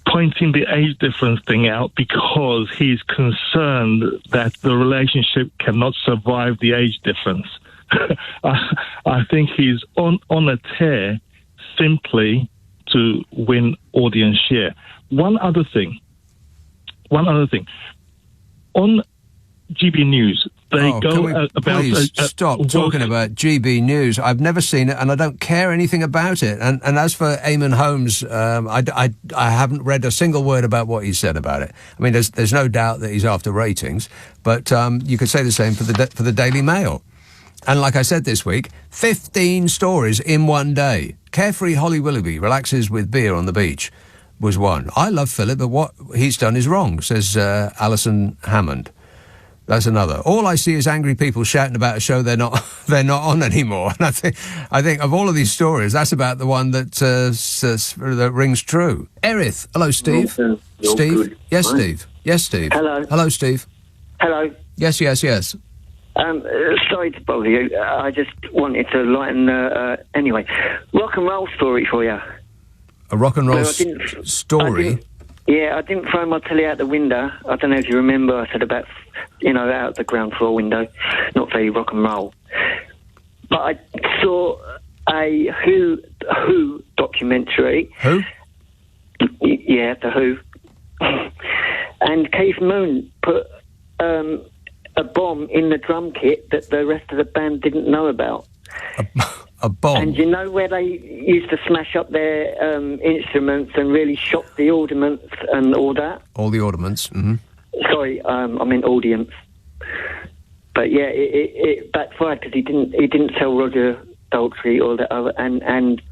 pointing the age difference thing out because he's concerned that the relationship cannot survive the age difference. I think he's on a tear simply to win audience share. One other thing. On GB News, please stop talking about GB News. I've never seen it, and I don't care anything about it. And as for Eamon Holmes, I haven't read a single word about what he said about it. I mean, there's no doubt that he's after ratings, but you could say the same for the Daily Mail. And like I said this week, 15 stories in one day. Carefree Holly Willoughby relaxes with beer on the beach was one. I love Philip, but what he's done is wrong, says Alison Hammond. That's another. All I see is angry people shouting about a show they're not on anymore. And I think of all of these stories, that's about the one that rings true. Erith, hello, Steve. Steve? Good. Yes, Steve. Yes, Steve. Hello. Hello, Steve. Hello. Yes. Sorry to bother you. I just wanted to lighten. Anyway, rock and roll story for you. A rock and roll story? Yeah, I didn't throw my telly out the window. I don't know if you remember, I said about, out the ground floor window, not very rock and roll. But I saw a Who documentary. Who? Yeah, the Who. And Keith Moon put a bomb in the drum kit that the rest of the band didn't know about. A bomb? And you know where they used to smash up their instruments and really shock the ordnance and all that? All the ornaments, mm-hmm. Sorry, I meant audience. But yeah, it backfired because he didn't tell Roger Daltrey or the other, and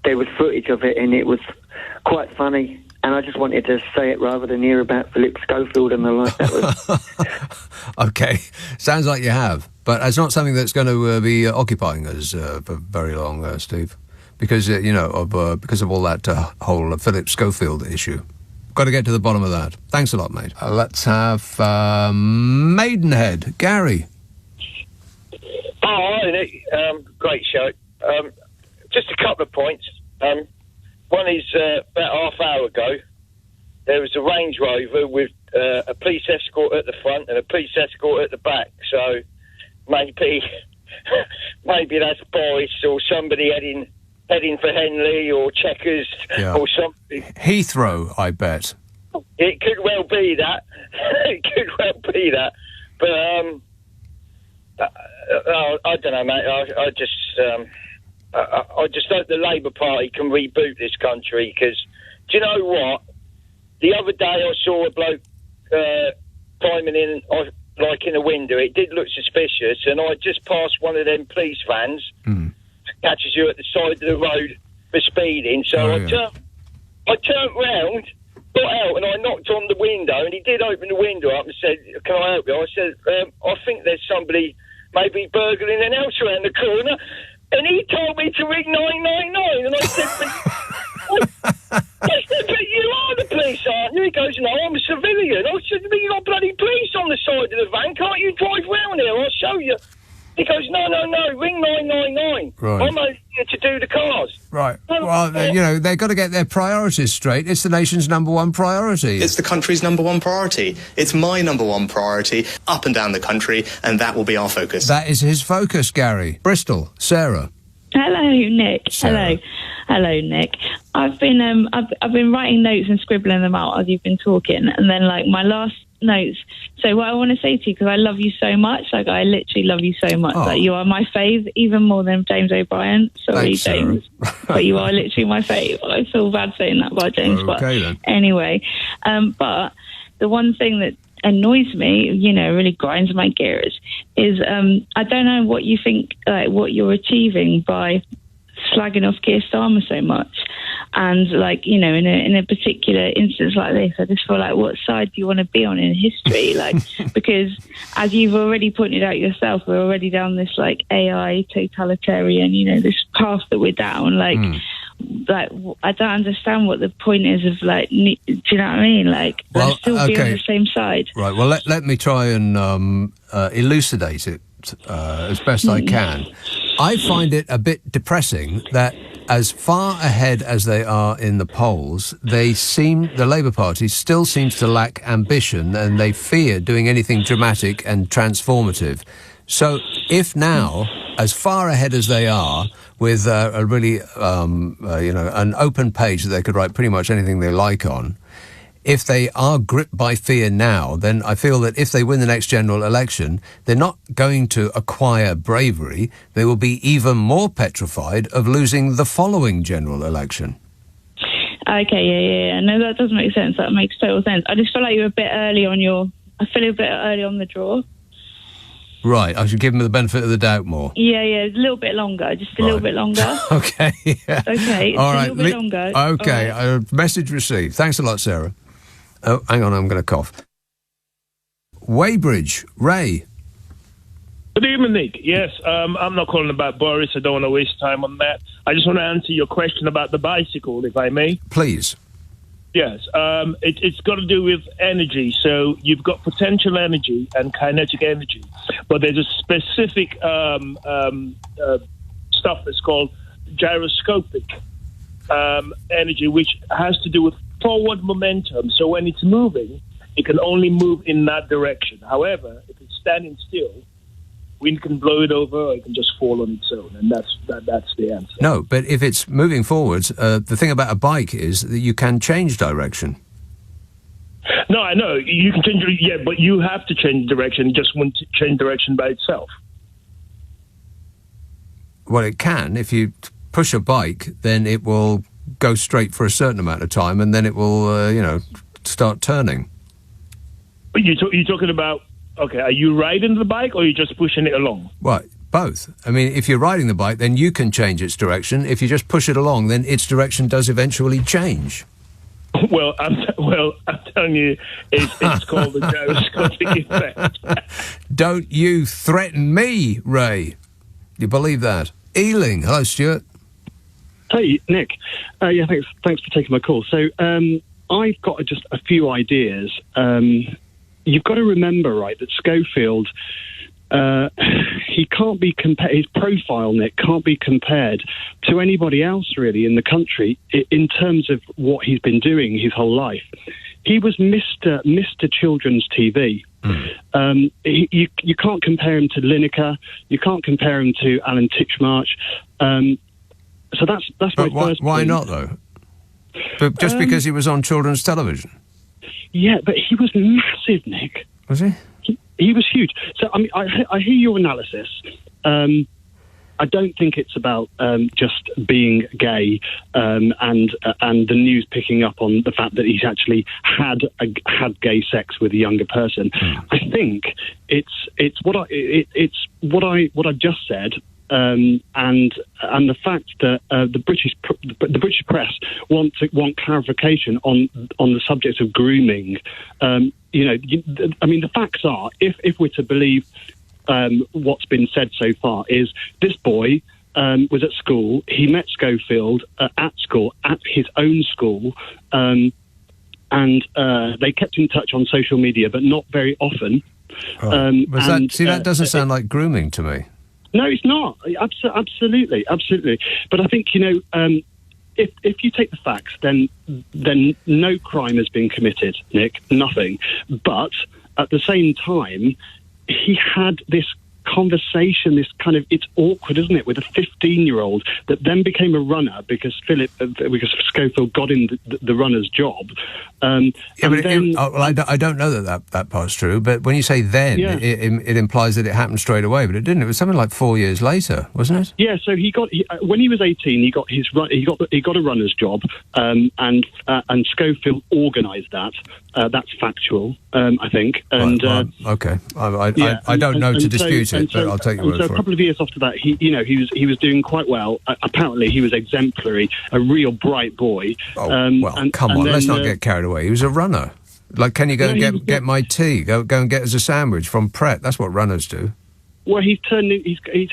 there was footage of it, and it was quite funny. And I just wanted to say it rather than hear about Philip Schofield and the like. That was okay, sounds like you have, but it's not something that's going to be occupying us for very long, Steve, because because of all that whole Philip Schofield issue. Got to get to the bottom of that. Thanks a lot, mate. Let's have Maidenhead. Gary. Oh, hi, Nick. Great show. Just a couple of points. One is about half hour ago, there was a Range Rover with a police escort at the front and a police escort at the back. So maybe that's Boris or somebody heading for Henley or Chequers or something. Heathrow, I bet. It could well be that. It could well be that. But I don't know, mate. I just hope the Labour Party can reboot this country, because do you know what? The other day I saw a bloke climbing in, like in a window. It did look suspicious, and I just passed one of them police vans. Catches you at the side of the road for speeding. So I turned round, got out, and I knocked on the window, and he did open the window up and said, "Can I help you?" I said, "I think there's somebody maybe burgling an house around the corner." And he told me to ring 999, and I said, but you are the police, aren't you? He goes, "No, I'm a civilian." I said, "But you got bloody police on the side of the van. Can't you drive round here? I'll show you." He goes, no, ring 999. Right. I'm only here to do the cars. Right. Well, they've got to get their priorities straight. It's the nation's number one priority. It's the country's number one priority. It's my number one priority up and down the country, and that will be our focus. That is his focus, Gary. Bristol, Sarah. Hello, Nick. Sarah. Hello, Nick. I've been writing notes and scribbling them out as you've been talking, and then my last notes. So what I want to say to you, because I love you so much, I literally love you so much. Oh. You are my fave, even more than James O'Brien. Sorry, Thanks, James, but you are literally my fave. I feel bad saying that about James, but anyway. But the one thing that annoys me, really grinds my gears, is I don't know what you think, what you're achieving by slagging off Keir Starmer so much. And in a particular instance like this, I just feel like, what side do you want to be on in history? Because as you've already pointed out yourself, we're already down this AI totalitarian, this path that we're down. I don't understand what the point is of do you know what I mean? Let's still be on the same side. Right. Well, let me try and elucidate it as best I can. I find it a bit depressing that as far ahead as they are in the polls, the Labour Party still seems to lack ambition, and they fear doing anything dramatic and transformative. So if now, as far ahead as they are, with a really, an open page that they could write pretty much anything they like on, if they are gripped by fear now, then I feel that if they win the next general election, they're not going to acquire bravery. They will be even more petrified of losing the following general election. Okay, yeah. No, that does make sense. That makes total sense. I just feel like you're a bit early on I feel a bit early on the draw. Right, I should give them the benefit of the doubt more. Yeah, a little bit longer, just a little bit longer. Okay. Yeah. Okay, all right. A little bit longer. Okay, right. Message received. Thanks a lot, Sarah. Oh, hang on, I'm going to cough. Weybridge, Ray. Good evening, Nick. Yes, I'm not calling about Boris. I don't want to waste time on that. I just want to answer your question about the bicycle, if I may. Please. Yes, it's got to do with energy. So you've got potential energy and kinetic energy, but there's a specific stuff that's called gyroscopic energy, which has to do with forward momentum. So when it's moving, it can only move in that direction. However, if it's standing still, wind can blow it over, or it can just fall on its own, and that's the answer. No, but if it's moving forwards, the thing about a bike is that you can change direction. No, I know you can change. Yeah, but you have to change direction. It just won't change direction by itself. Well, it can. If you push a bike, then it will go straight for a certain amount of time, and then it will, start turning. But you're talking about, okay, are you riding the bike or are you just pushing it along? Well, both. I mean, if you're riding the bike, then you can change its direction. If you just push it along, then its direction does eventually change. Well, I'm telling you, it's called the gyroscopic effect. Don't you threaten me, Ray. You believe that? Ealing. Hello, Stuart. Hey, Nick. Thanks for taking my call. So I've got just a few ideas. You've got to remember, right, that Schofield, he can't be compared, his profile, Nick, can't be compared to anybody else, really, in the country in terms of what he's been doing his whole life. He was Mr. Children's TV. You can't compare him to Lineker. You can't compare him to Alan Titchmarsh. So that's my first point. Why not, though? But just because he was on children's television? Yeah, but he was massive, Nick. Was he? He was huge. So, I mean, I hear your analysis. I don't think it's about just being gay and the news picking up on the fact that he's actually had gay sex with a younger person. I think it's what I've just said. And the fact that the British press want clarification on the subject of grooming. The facts are, if we're to believe what's been said so far, is this boy was at school. He met Schofield at school, at his own school, and they kept in touch on social media, but not very often. Right. That doesn't sound like grooming to me. No, it's not. Absolutely. But I think, if you take the facts, then no crime has been committed, Nick, nothing. But at the same time, he had this conversation, this kind of, it's awkward, isn't it, with a 15-year-old that then became a runner because Schofield got him the runner's job. I don't know that part's true, but when you say then, it implies that it happened straight away, but it didn't. It was something like 4 years later, wasn't it? Yeah, so when he was 18, he got a runner's job, and Schofield organised that. That's factual, I think. And okay, I don't know to dispute it, but I'll take your word for it. So a couple of years after that, he was doing quite well. Apparently, he was exemplary, a real bright boy. Come on, let's not get carried away. He was a runner. Like, can you go and get my tea? Go and get us a sandwich from Pret. That's what runners do. Well, he's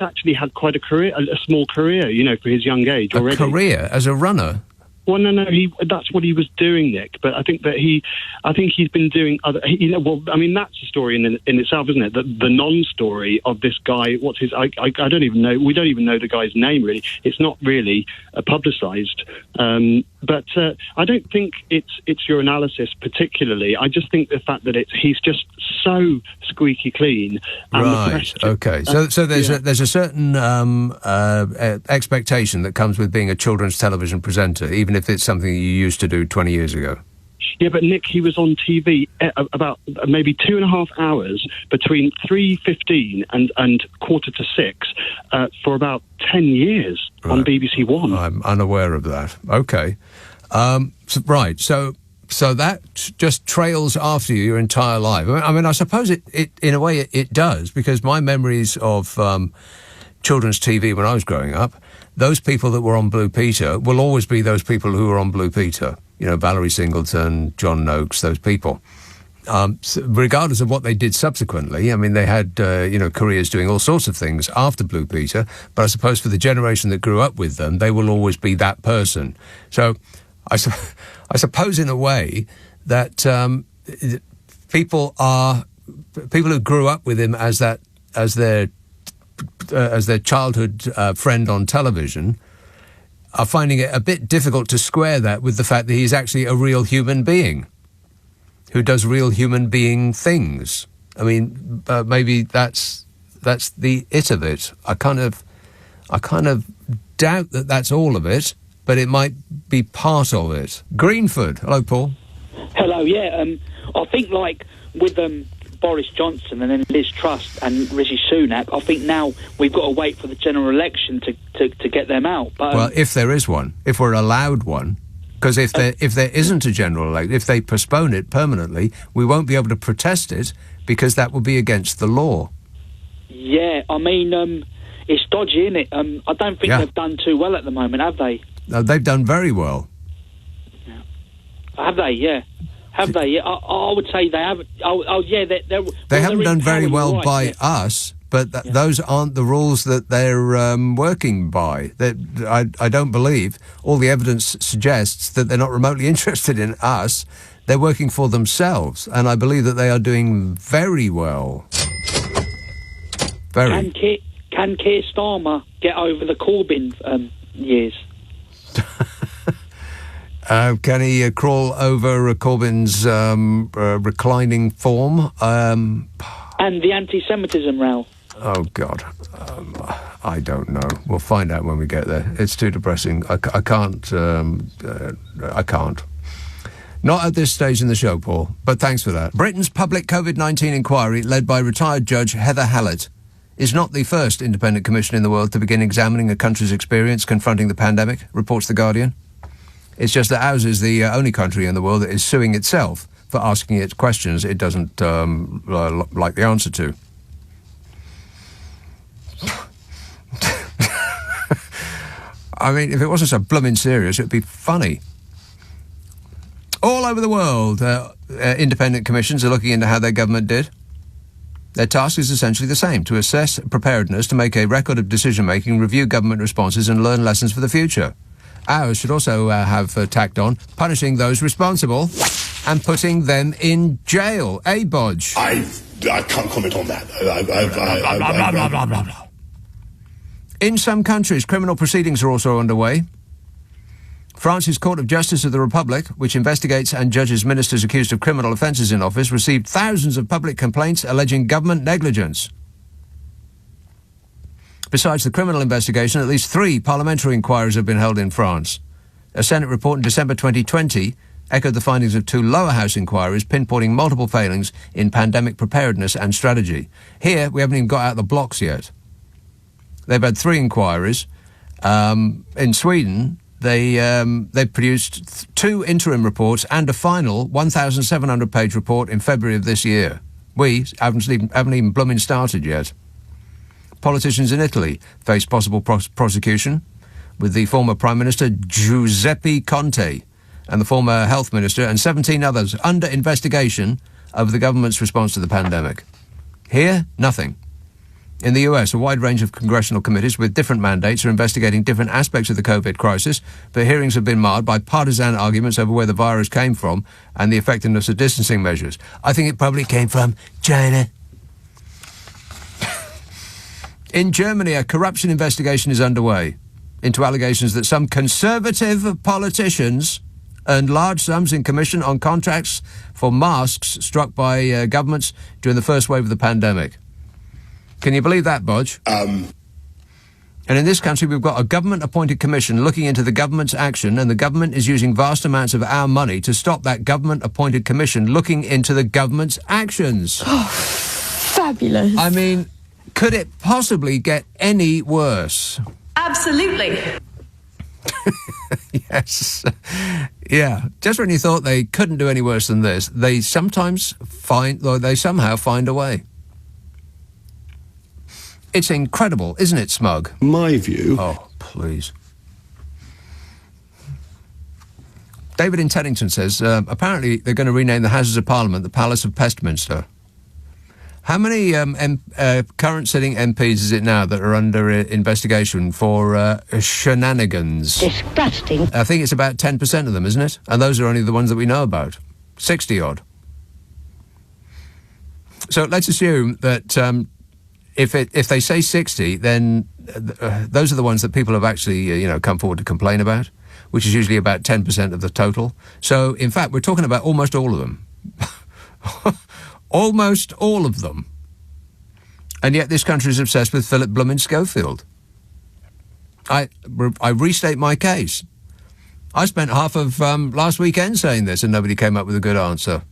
actually had quite a career, a small career, for his young age already. A career as a runner? Well, no, that's what he was doing, Nick. But I think he's been doing other. That's a story in itself, isn't it? The non-story of this guy. What's his? I don't even know. We don't even know the guy's name, really. It's not really publicised. But I don't think it's your analysis particularly. I just think the fact that he's just so squeaky clean. And right. Okay. So there's a certain expectation that comes with being a children's television presenter, even if it's something you used to do 20 years ago. Yeah, but Nick, he was on TV about maybe 2.5 hours between 3:15 and 5:45 for about 10 years on BBC One. I'm unaware of that. Okay. So that just trails after you your entire life. I mean, I suppose it in a way it does, because my memories of children's TV when I was growing up, those people that were on Blue Peter will always be those people who were on Blue Peter. Valerie Singleton, John Noakes, those people. So regardless of what they did subsequently, I mean, they had, careers doing all sorts of things after Blue Peter, but I suppose for the generation that grew up with them, they will always be that person. So I suppose in a way that people who grew up with him as their childhood friend on television are finding it a bit difficult to square that with the fact that he's actually a real human being who does real human being things. I mean, maybe that's the it of it. I kind of doubt that that's all of it, but it might be part of it. Greenford. Hello, Paul. Hello, yeah. I think, like, with Boris Johnson and then Liz Truss and Rishi Sunak, I think now we've got to wait for the general election to get them out. But, well, if there is one, if we're allowed one, because if there isn't a general election, if they postpone it permanently, we won't be able to protest it because that would be against the law. Yeah, I mean, it's dodgy, isn't it? I don't think they've done too well at the moment, have they? No, they've done very well. Yeah. Have they? Yeah. Have they? Yeah, I would say they haven't. Yeah, they haven't done very well by us, but those aren't the rules that they're working by. I don't believe. All the evidence suggests that they're not remotely interested in us. They're working for themselves, and I believe that they are doing very well. Very. Can Keir Starmer get over the Corbyn years? Can he crawl over Corbyn's reclining form? And the anti-Semitism row? Oh, God. I don't know. We'll find out when we get there. It's too depressing. I can't. I can't. Not at this stage in the show, Paul, but thanks for that. Britain's public COVID-19 inquiry, led by retired Judge Heather Hallett, is not the first independent commission in the world to begin examining a country's experience confronting the pandemic, reports The Guardian. It's just that ours is the only country in the world that is suing itself for asking it questions it doesn't like the answer to. I mean, if it wasn't so blooming serious, it'd be funny. All over the world, independent commissions are looking into how their government did. Their task is essentially the same: to assess preparedness, to make a record of decision-making, review government responses and learn lessons for the future. Ours should also have tacked on punishing those responsible and putting them in jail. Bodge? I can't comment on that. In some countries, criminal proceedings are also underway. France's Court of Justice of the Republic, which investigates and judges ministers accused of criminal offences in office, received thousands of public complaints alleging government negligence. Besides the criminal investigation, at least 3 parliamentary inquiries have been held in France. A Senate report in December 2020 echoed the findings of 2 lower house inquiries, pinpointing multiple failings in pandemic preparedness and strategy. Here, we haven't even got out of the blocks yet. They've had 3 inquiries. In Sweden, they produced 2 interim reports and a final 1,700-page report in February of this year. We haven't even blooming started yet. Politicians in Italy face possible prosecution, with the former Prime Minister Giuseppe Conte and the former Health Minister and 17 others under investigation over the government's response to the pandemic. Here, nothing. In the US, a wide range of congressional committees with different mandates are investigating different aspects of the COVID crisis, but hearings have been marred by partisan arguments over where the virus came from and the effectiveness of distancing measures. I think it probably came from China. In Germany, a corruption investigation is underway into allegations that some conservative politicians earned large sums in commission on contracts for masks struck by governments during the first wave of the pandemic. Can you believe that, Bodge? And in this country, we've got a government-appointed commission looking into the government's action, and the government is using vast amounts of our money to stop that government-appointed commission looking into the government's actions. Oh, fabulous. I mean, could it possibly get any worse? Absolutely. Yes. Yeah. Just when you thought they couldn't do any worse than this, they somehow find a way. It's incredible, isn't it, Smug? My view... Oh, please. David in Teddington says, apparently they're going to rename the Houses of Parliament the Palace of Pestminster. How many current sitting MPs is it now that are under investigation for shenanigans? Disgusting. I think it's about 10% of them, isn't it? And those are only the ones that we know about. 60-odd. So let's assume that... If they say 60, then those are the ones that people have actually, come forward to complain about, which is usually about 10% of the total. So, in fact, we're talking about almost all of them. Almost all of them. And yet this country is obsessed with Philip Blooming Schofield. I restate my case. I spent half of last weekend saying this and nobody came up with a good answer.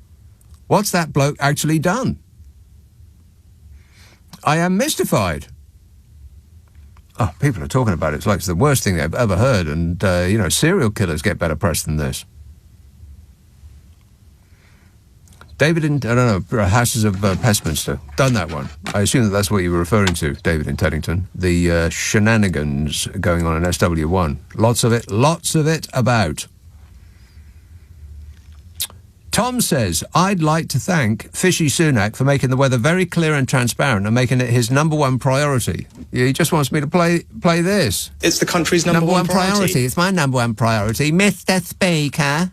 What's that bloke actually done? I am mystified. Oh, people are talking about it. It's like it's the worst thing they've ever heard. And, serial killers get better press than this. David in, Houses of Westminster. Done that one. I assume that's what you were referring to, David in Teddington. The shenanigans going on in SW1. Lots of it about. Tom says, I'd like to thank Fishy Sunak for making the weather very clear and transparent and making it his number one priority. He just wants me to play this. It's the country's number one priority. It's my number one priority, Mr. Speaker.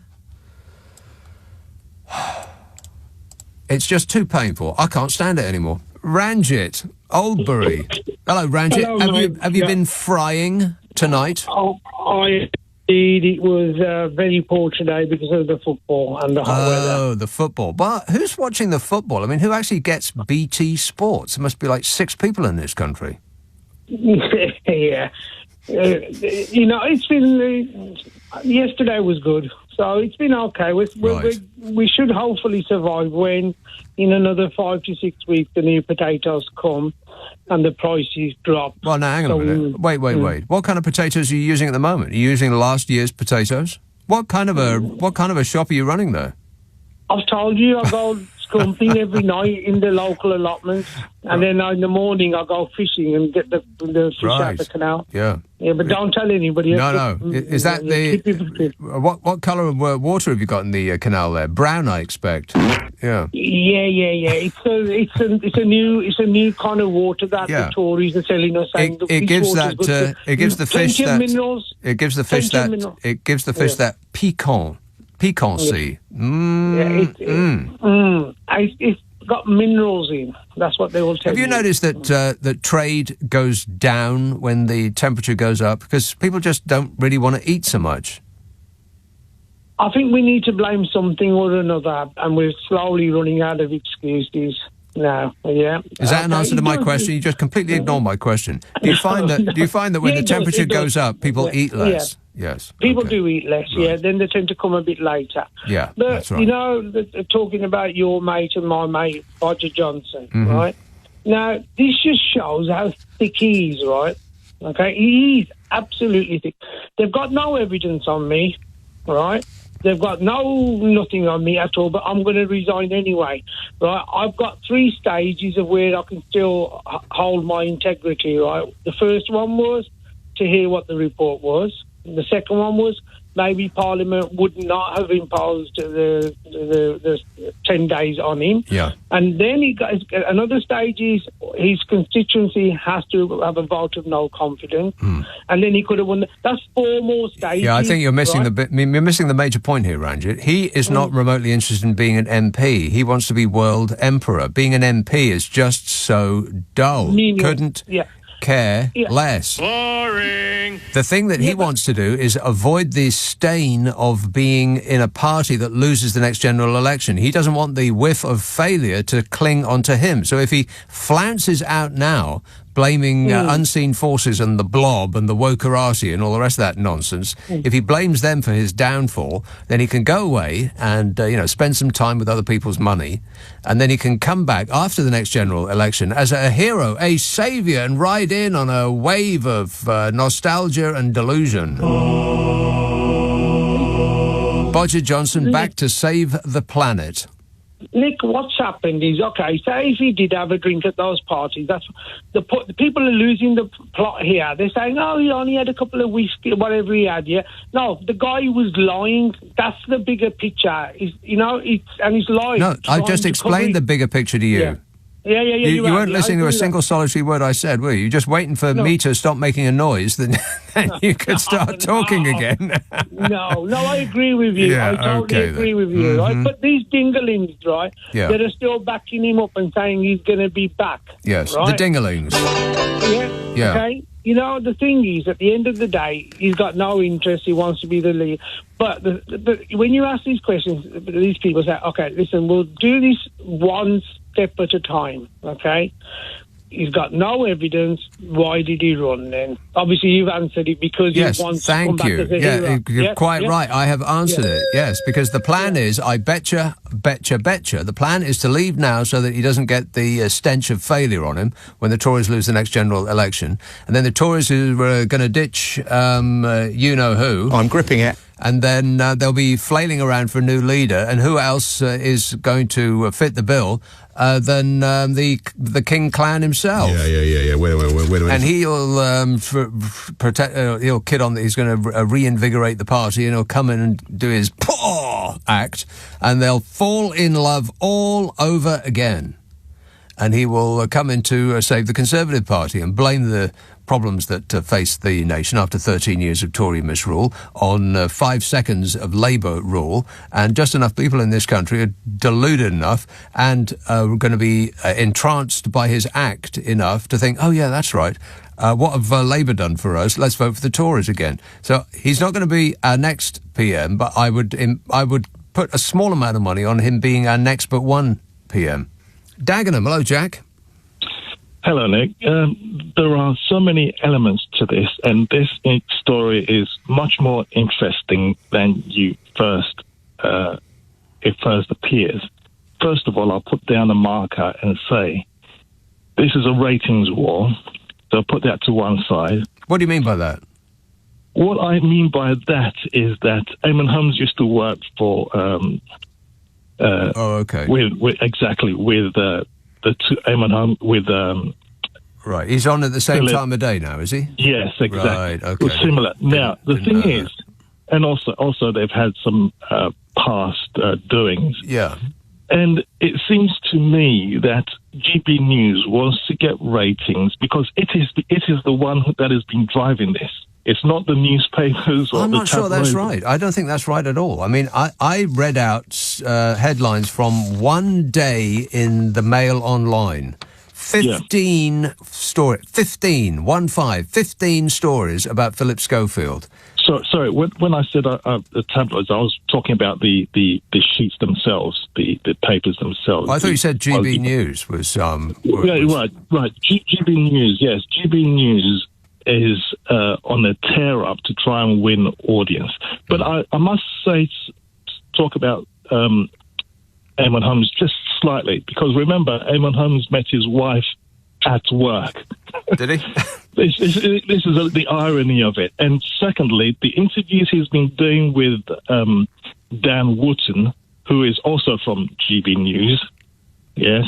It's just too painful. I can't stand it anymore. Ranjit, Oldbury. Hello, Ranjit. Hello, have you been frying tonight? Oh, I did. It was very poor today because of the football and the hot weather. Oh, the football. But who's watching the football? I mean, who actually gets BT Sports? There must be like 6 people in this country. Yeah. It's been... yesterday was good. So it's been okay. We should hopefully survive when, in another 5 to 6 weeks, the new potatoes come and the prices drop. Well, now, hang on a minute. Wait. What kind of potatoes are you using at the moment? Are you using last year's potatoes? What kind of a shop are you running there? I've told you, I go scumping every night in the local allotments, and then in the morning I go fishing and get the fish out the canal. Yeah. Yeah, but don't tell anybody. No. Is that what colour of water have you got in the canal there? Brown, I expect. Yeah. Yeah. It's a new kind of water that the Tories are selling us. It gives the fish that piquancy. It's got minerals in. That's what they will tell you. Have you noticed that trade goes down when the temperature goes up? Because people just don't really want to eat so much. I think we need to blame something or another, and we're slowly running out of excuses now. Yeah. Is that an answer to my question? You just completely ignore my question. Do you find that when the temperature goes up, people eat less? Yes. People do eat less, then they tend to come a bit later. Yeah, but, that's right. Talking about your mate and my mate, Boris Johnson, right? Now, this just shows how thick he is, right? Okay, he is absolutely thick. They've got no evidence on me, right? They've got nothing on me at all, but I'm going to resign anyway, right? I've got 3 stages of where I can still hold my integrity, right? The first one was to hear what the report was. The second one was maybe Parliament would not have imposed the 10 days on him. Yeah. And then another stage is his constituency has to have a vote of no confidence. And then he could have won. That's 4 more stages. Yeah, I think you're missing you're missing the major point here, Ranjit. He is not remotely interested in being an MP. He wants to be world emperor. Being an MP is just so dull. Couldn't care less. Boring. The thing that he wants to do is avoid the stain of being in a party that loses the next general election. He doesn't want the whiff of failure to cling onto him. So if he flounces out now, blaming unseen forces and the blob and the wokerati and all the rest of that nonsense, if he blames them for his downfall, then he can go away and spend some time with other people's money, and then he can come back after the next general election as a hero, a saviour, and ride in on a wave of nostalgia and delusion. Boris Johnson back to save the planet. Nick, what's happened is, say if he did have a drink at those parties, that's the people are losing the plot here. They're saying, he only had a couple of whiskey, whatever he had, No, the guy was lying. That's the bigger picture. He's lying. No, I've just explained the bigger picture to you. Yeah. You weren't listening to a single solitary word I said, were you? You're just waiting for me to stop making a noise, then you could start talking again. No, I agree with you. I totally agree with you, right? But these dinglings, right, that are still backing him up and saying he's going to be back. Yes, right? the dinglings. Yeah. Yeah. Okay. you know, the thing is, at the end of the day, he's got no interest. He wants to be the lead. But when you ask these questions, these people say, okay, listen, we'll do this one step at a time, okay? He's got no evidence. Why did he run then? Obviously, you've answered it because he wants to come back as a hero. You're quite right. I have answered it, yes, because the plan is, I betcha, the plan is to leave now so that he doesn't get the stench of failure on him when the Tories lose the next general election. And then the Tories who are going to ditch you-know-who... I'm gripping it. And then they'll be flailing around for a new leader. And who else is going to fit the bill than the King clan himself? Yeah. Wait. And he'll protect. He'll kid on that he's going to reinvigorate the party, and he'll come in and do his paw act, and they'll fall in love all over again. And he will come in to save the Conservative Party and blame the problems that face the nation after 13 years of Tory misrule on 5 seconds of Labour rule, and just enough people in this country are deluded enough and are going to be entranced by his act enough to think, oh yeah, that's right, what have Labour done for us? Let's vote for the Tories again. So he's not going to be our next PM, but I would put a small amount of money on him being our next but one PM. Dagenham, hello, Jack. Hello, Nick. There are so many elements to this, and this story is much more interesting than it first appears. First of all, I'll put down a marker and say, this is a ratings war, so I'll put that to one side. What do you mean by that? What I mean by that is that Eamon Holmes used to work for... okay. With the two Eamon Holmes with. Right, he's on at the same time of day now, is he? Yes, exactly. Right, okay. Well, similar. Now the thing is, and also they've had some past doings. Yeah. And it seems to me that GB News wants to get ratings because it is the one that has been driving this. It's not the newspapers or I'm the not sure that's tabloids. right. I don't think that's right at all. I mean, I read out headlines from one day in the Mail Online. 15 stories about Philip Schofield. So, sorry, when I said the tabloids, I was talking about the sheets themselves, the papers themselves. Well, I thought you said GB News was... Right. GB News, yes. GB News is on a tear-up to try and win audience. But I must talk about Eamon Holmes just slightly, because remember, Eamon Holmes met his wife at work. Did he? This is the irony of it. And secondly, the interviews he's been doing with Dan Wootton, who is also from GB News, yes,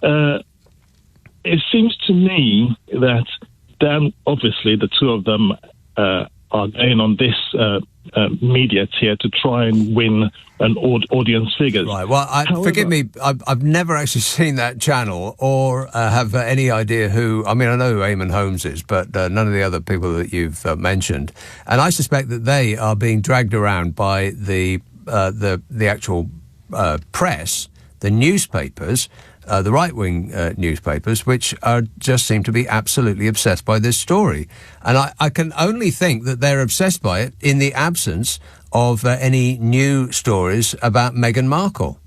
it seems to me that Dan, obviously, the two of them are going on this media tier to try and win an audience figures. Right. Well, however, forgive me, I've never actually seen that channel or have any idea who. I mean, I know who Eamon Holmes is, but none of the other people that you've mentioned. And I suspect that they are being dragged around by the actual press, the newspapers. The right-wing newspapers, which just seem to be absolutely obsessed by this story. And I can only think that they're obsessed by it in the absence of any new stories about Meghan Markle.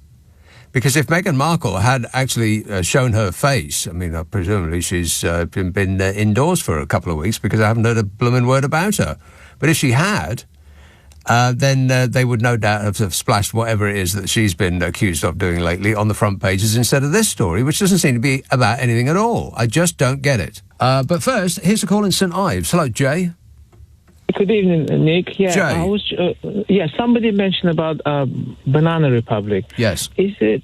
Because if Meghan Markle had actually shown her face, I mean, presumably she's been indoors for a couple of weeks because I haven't heard a blooming word about her. But if she had... then they would no doubt have splashed whatever it is that she's been accused of doing lately on the front pages instead of this story, which doesn't seem to be about anything at all. I just don't get it. But first, here's a call in St Ives. Hello, Jay. Good evening, Nick. Yeah, Jay. Somebody mentioned about Banana Republic. Yes. Is it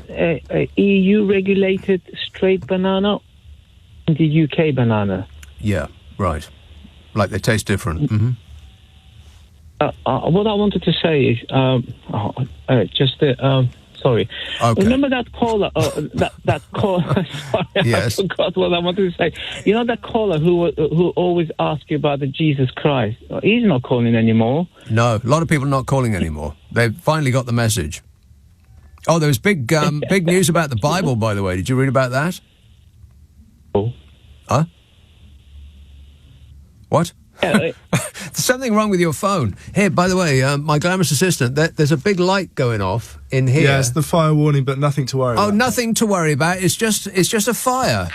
a EU regulated straight banana, the UK banana? Yeah, right. Like they taste different. Mm-hmm. What I wanted to say is, sorry. Okay. Remember that caller? That caller. Sorry, yes. I forgot what I wanted to say. You know that caller who always asks you about the Jesus Christ? He's not calling anymore. No, a lot of people are not calling anymore. They've finally got the message. Oh, there was big news about the Bible, by the way. Did you read about that? Oh. Huh? What? There's something wrong with your phone. Here, by the way, my glamorous assistant, there's a big light going off in here. Yeah, it's the fire warning, but nothing to worry about. Oh, nothing to worry about. It's just a fire.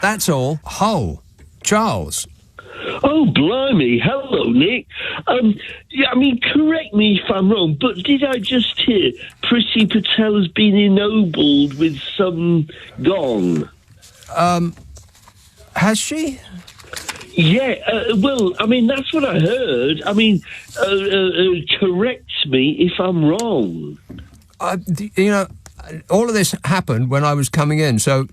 That's all. Hull. Charles. Oh, blimey. Hello, Nick. Yeah, I mean, correct me if I'm wrong, but did I just hear Prissy Patel has been ennobled with some gong? Has she? Yeah, well, I mean, that's what I heard. I mean, correct me if I'm wrong. You know, all of this happened when I was coming in, so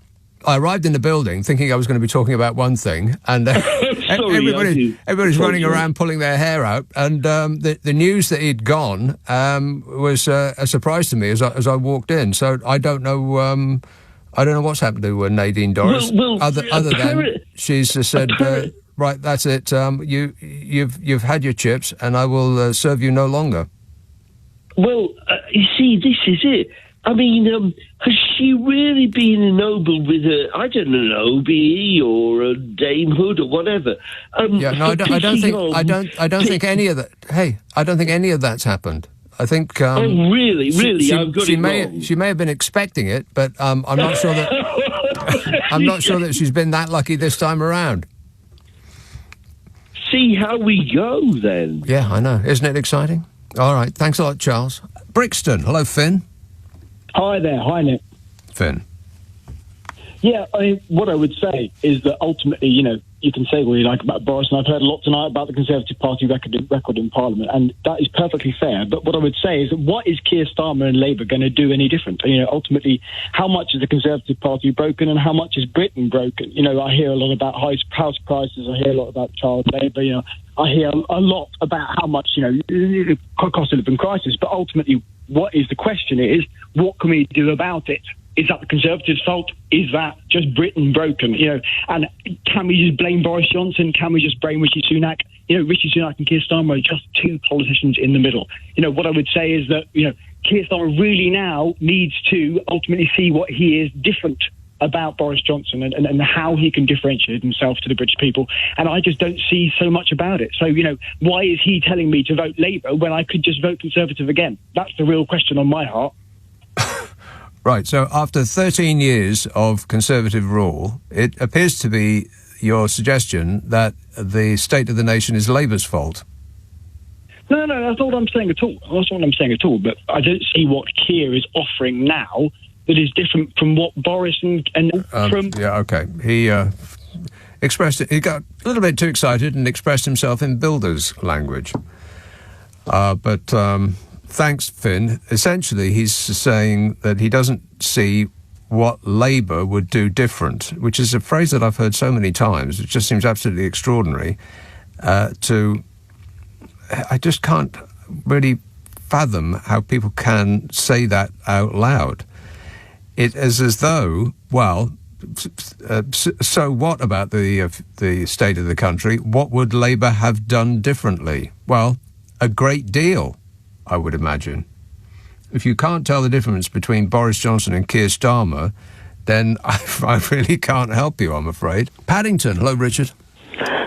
I arrived in the building thinking I was going to be talking about one thing, and everybody's running around pulling their hair out, and the news that he'd gone was a surprise to me as I walked in. So I don't know what's happened to Nadine Dorris, other than she's said, right, that's it. You've had your chips, and I will serve you no longer. Well, you see, this is it. I mean, has she really been ennobled with a, I don't know, OBE or a damehood or whatever? Yeah, no, I don't think any of that. Hey, I don't think any of that's happened. I think. Oh, really? I've got it wrong. She may have been expecting it, but I'm not sure that. I'm not sure that she's been that lucky this time around. See how we go then. Yeah, I know. Isn't it exciting? All right. Thanks a lot, Charles. Brixton. Hello, Finn. Hi there. Hi, Nick. Finn. Yeah, what I would say is that ultimately, you know, you can say what you like about Boris, and I've heard a lot tonight about the Conservative Party record in Parliament, and that is perfectly fair. But what I would say is that what is Keir Starmer and Labour going to do any different? You know, ultimately, how much is the Conservative Party broken, and how much is Britain broken? You know, I hear a lot about house prices. I hear a lot about child labour. You know, I hear a lot about how much, you know, cost of living crisis. But ultimately, what is the question is, what can we do about it? Is that the Conservatives' fault? Is that just Britain broken? You know, and can we just blame Boris Johnson? Can we just blame Rishi Sunak? You know, Rishi Sunak and Keir Starmer are just two politicians in the middle. You know, what I would say is that, you know, Keir Starmer really now needs to ultimately see what he is different about Boris Johnson and how he can differentiate himself to the British people. And I just don't see so much about it. So, you know, why is he telling me to vote Labour when I could just vote Conservative again? That's the real question on my heart. Right, so after 13 years of Conservative rule, it appears to be your suggestion that the state of the nation is Labour's fault. No, that's not what I'm saying at all. That's not what I'm saying at all. But I don't see what Keir is offering now that is different from what Boris and from... Yeah, OK. He expressed it. He got a little bit too excited and expressed himself in builder's language. Thanks, Finn. Essentially, he's saying that he doesn't see what Labour would do different, which is a phrase that I've heard so many times. It just seems absolutely extraordinary. I just can't really fathom how people can say that out loud. It is as though, well, so what about the state of the country? What would Labour have done differently? Well, a great deal, I would imagine. If you can't tell the difference between Boris Johnson and Keir Starmer, then I really can't help you, I'm afraid. Paddington. Hello, Richard.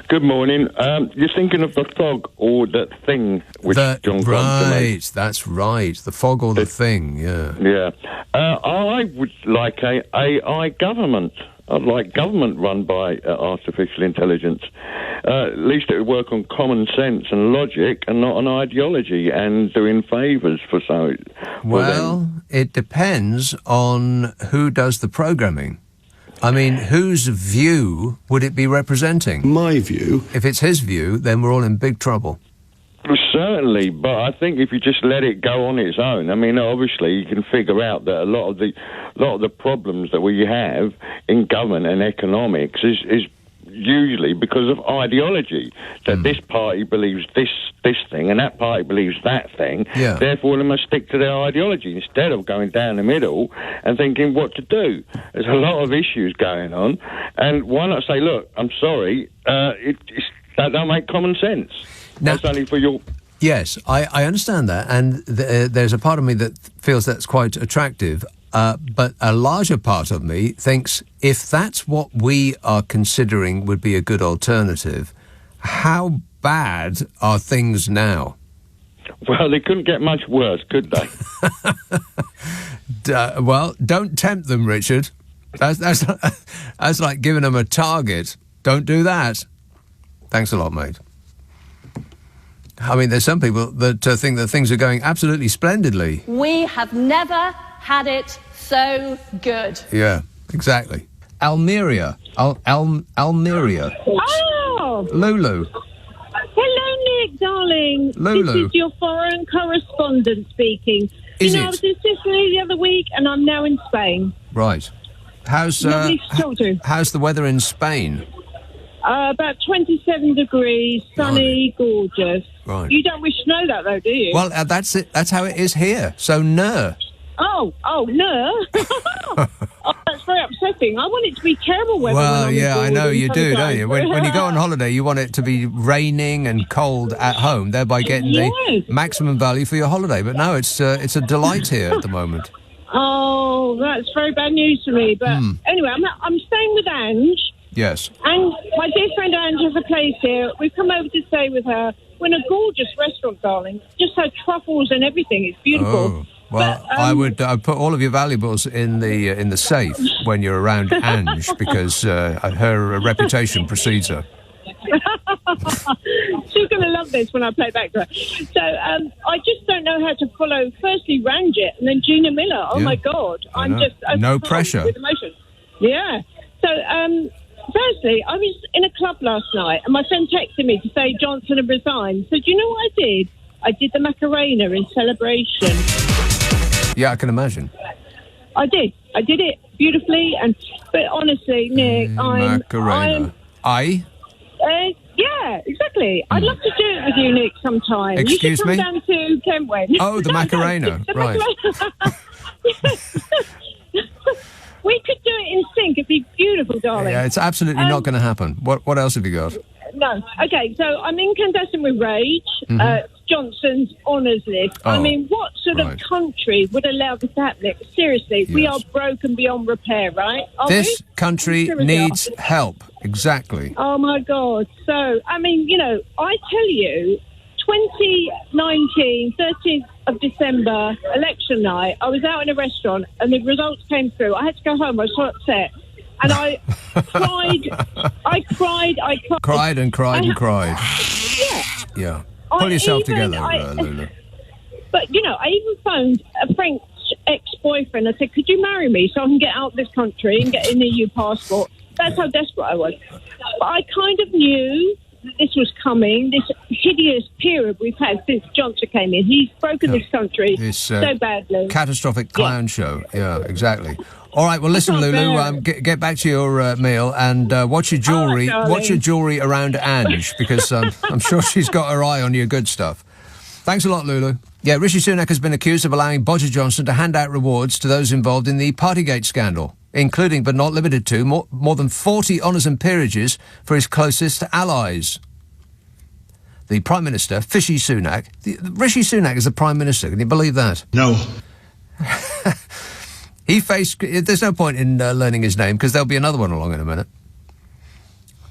Good morning. You're thinking of the fog or that thing which John Grantham made. Right, that's right. The fog or the thing, yeah. Yeah. I would like a AI government. I'd like government run by artificial intelligence. At least it would work on common sense and logic and not on ideology and doing favours for them. Well, it depends on who does the programming. I mean, whose view would it be representing? My view. If it's his view, then we're all in big trouble. Well, certainly, but I think if you just let it go on its own, I mean, obviously you can figure out that a lot of the problems that we have in government and economics is usually because of ideology, that this party believes this thing and that party believes that thing. Yeah. Therefore, they must stick to their ideology instead of going down the middle and thinking what to do. There's a lot of issues going on, and why not say, look, I'm sorry, that don't make common sense. Now, that's only for your... Yes, I understand that, and there's a part of me that feels that's quite attractive. But a larger part of me thinks if that's what we are considering would be a good alternative, How bad are things now? Well, they couldn't get much worse, could they? Well, don't tempt them, Richard. That's like giving them a target. Don't do that. Thanks a lot, mate. I mean, there's some people that think that things are going absolutely splendidly. We have never had it so good. Yeah, exactly. Almeria. Almeria. Oh! Lulu. Hello, Nick, darling. Lulu. This is your foreign correspondent speaking. Is I was in Sicily the other week, and I'm now in Spain. Right. How's the weather in Spain? About 27 degrees, sunny, gorgeous. Right. You don't wish to know that, though, do you? Well, that's it. That's how it is here. So, no. Oh, no. Oh, that's very upsetting. I want it to be terrible weather. Well, yeah, I know you do, don't you? When you go on holiday, you want it to be raining and cold at home, thereby getting the maximum value for your holiday. But no, it's a delight here at the moment. Oh, that's very bad news for me. But anyway, I'm staying with Ange. Yes. And my dear friend Ange has a place here. We've come over to stay with her. We're in a gorgeous restaurant, darling. Just had truffles and everything. It's beautiful. Oh. Well, but, I'd put all of your valuables in the safe when you're around Ange because her reputation precedes her. She's going to love this when I play it back to her. So I just don't know how to follow, firstly, Ranjit and then Gina Miller. Oh, my God. I'm just... No pressure. With emotion. Yeah. So, firstly, I was in a club last night and my friend texted me to say Johnson had resigned. So do you know what I did? I did the Macarena in celebration. Yeah, I can imagine. I did it beautifully, but honestly, Nick, Macarena. Yeah, exactly. I'd love to do it with you, Nick, sometime. Excuse me? You should come down to Kentway. Oh, the Macarena, right. We could do it in sync. It'd be beautiful, darling. Yeah, it's absolutely not going to happen. What else have you got? No. Okay, so I'm incandescent with rage. Johnson's honours list. Oh, I mean, what sort of country would allow this to happen? Seriously, we are broken beyond repair, right? This country needs help. Exactly. Oh, my God. So, I mean, I tell you, 2019, 13th of December, election night, I was out in a restaurant and the results came through. I had to go home. I was so upset. And I cried. Cried and cried and cried. Yeah. Yeah. Pull yourself together, Lulu. But, I even phoned a French ex-boyfriend. I said, could you marry me so I can get out of this country and get an EU passport? That's how desperate I was. But I kind of knew that this was coming, this hideous period we've had since Johnson came in. He's broken this country so badly. Catastrophic clown show. Yeah, exactly. All right, well, listen, Lulu, get back to your meal and watch your jewellery. Watch your jewellery around Ange because I'm sure she's got her eye on your good stuff. Thanks a lot, Lulu. Yeah, Rishi Sunak has been accused of allowing Boris Johnson to hand out rewards to those involved in the Partygate scandal, including but not limited to more than 40 honours and peerages for his closest allies. The Prime Minister, Rishi Sunak is the Prime Minister. Can you believe that? No. There's no point in learning his name because there'll be another one along in a minute.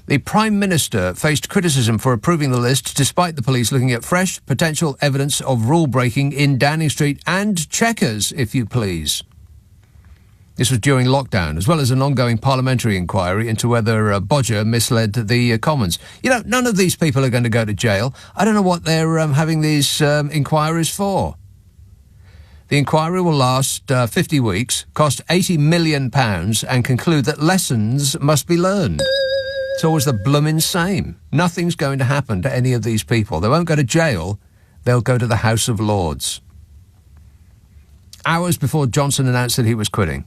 The Prime Minister faced criticism for approving the list despite the police looking at fresh potential evidence of rule-breaking in Downing Street and Chequers, if you please. This was during lockdown, as well as an ongoing parliamentary inquiry into whether Bodger misled the Commons. None of these people are going to go to jail. I don't know what they're having these inquiries for. The inquiry will last 50 weeks, cost £80 million and conclude that lessons must be learned. It's always the bloomin' same. Nothing's going to happen to any of these people. They won't go to jail. They'll go to the House of Lords. Hours before Johnson announced that he was quitting,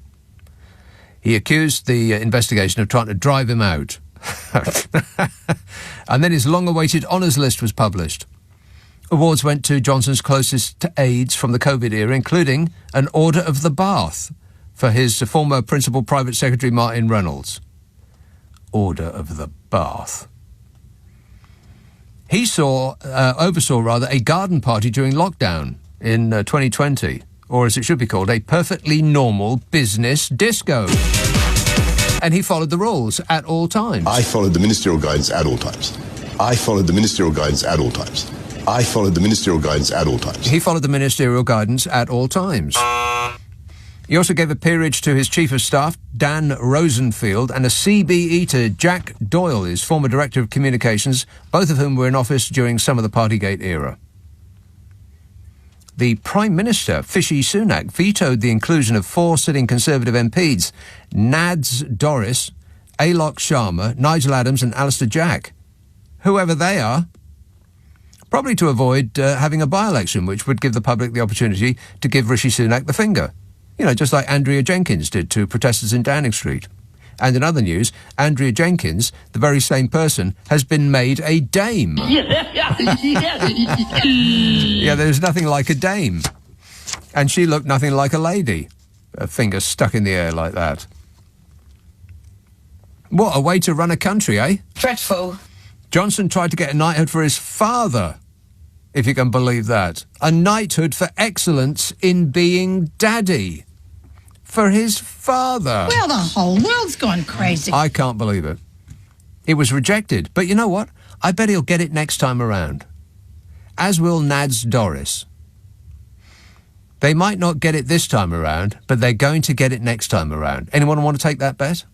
he accused the investigation of trying to drive him out. And then his long-awaited honours list was published. Awards went to Johnson's closest aides from the COVID era, including an Order of the Bath for his former Principal Private Secretary Martin Reynolds. Order of the Bath. He oversaw a garden party during lockdown in 2020, or as it should be called, a perfectly normal business disco. And he followed the rules at all times. I followed the ministerial guidance at all times. I followed the ministerial guidance at all times. I followed the ministerial guidance at all times. He followed the ministerial guidance at all times. He also gave a peerage to his chief of staff, Dan Rosenfield, and a CBE to Jack Doyle, his former director of communications, both of whom were in office during some of the Partygate era. The Prime Minister, Fishy Sunak, vetoed the inclusion of 4 sitting Conservative MPs, Nads Doris, Alok Sharma, Nigel Adams and Alistair Jack, whoever they are, probably to avoid having a by-election, which would give the public the opportunity to give Rishi Sunak the finger. You know, just like Andrea Jenkins did to protesters in Downing Street. And in other news, Andrea Jenkins, the very same person, has been made a dame. Yeah, there's nothing like a dame. And she looked nothing like a lady. A finger stuck in the air like that. What a way to run a country, eh? Dreadful. Johnson tried to get a knighthood for his father, if you can believe that. A knighthood for excellence in being daddy. For his father. Well, the whole world's gone crazy. I can't believe it. It was rejected. But you know what? I bet he'll get it next time around. As will Nads Doris. They might not get it this time around, but they're going to get it next time around. Anyone want to take that bet?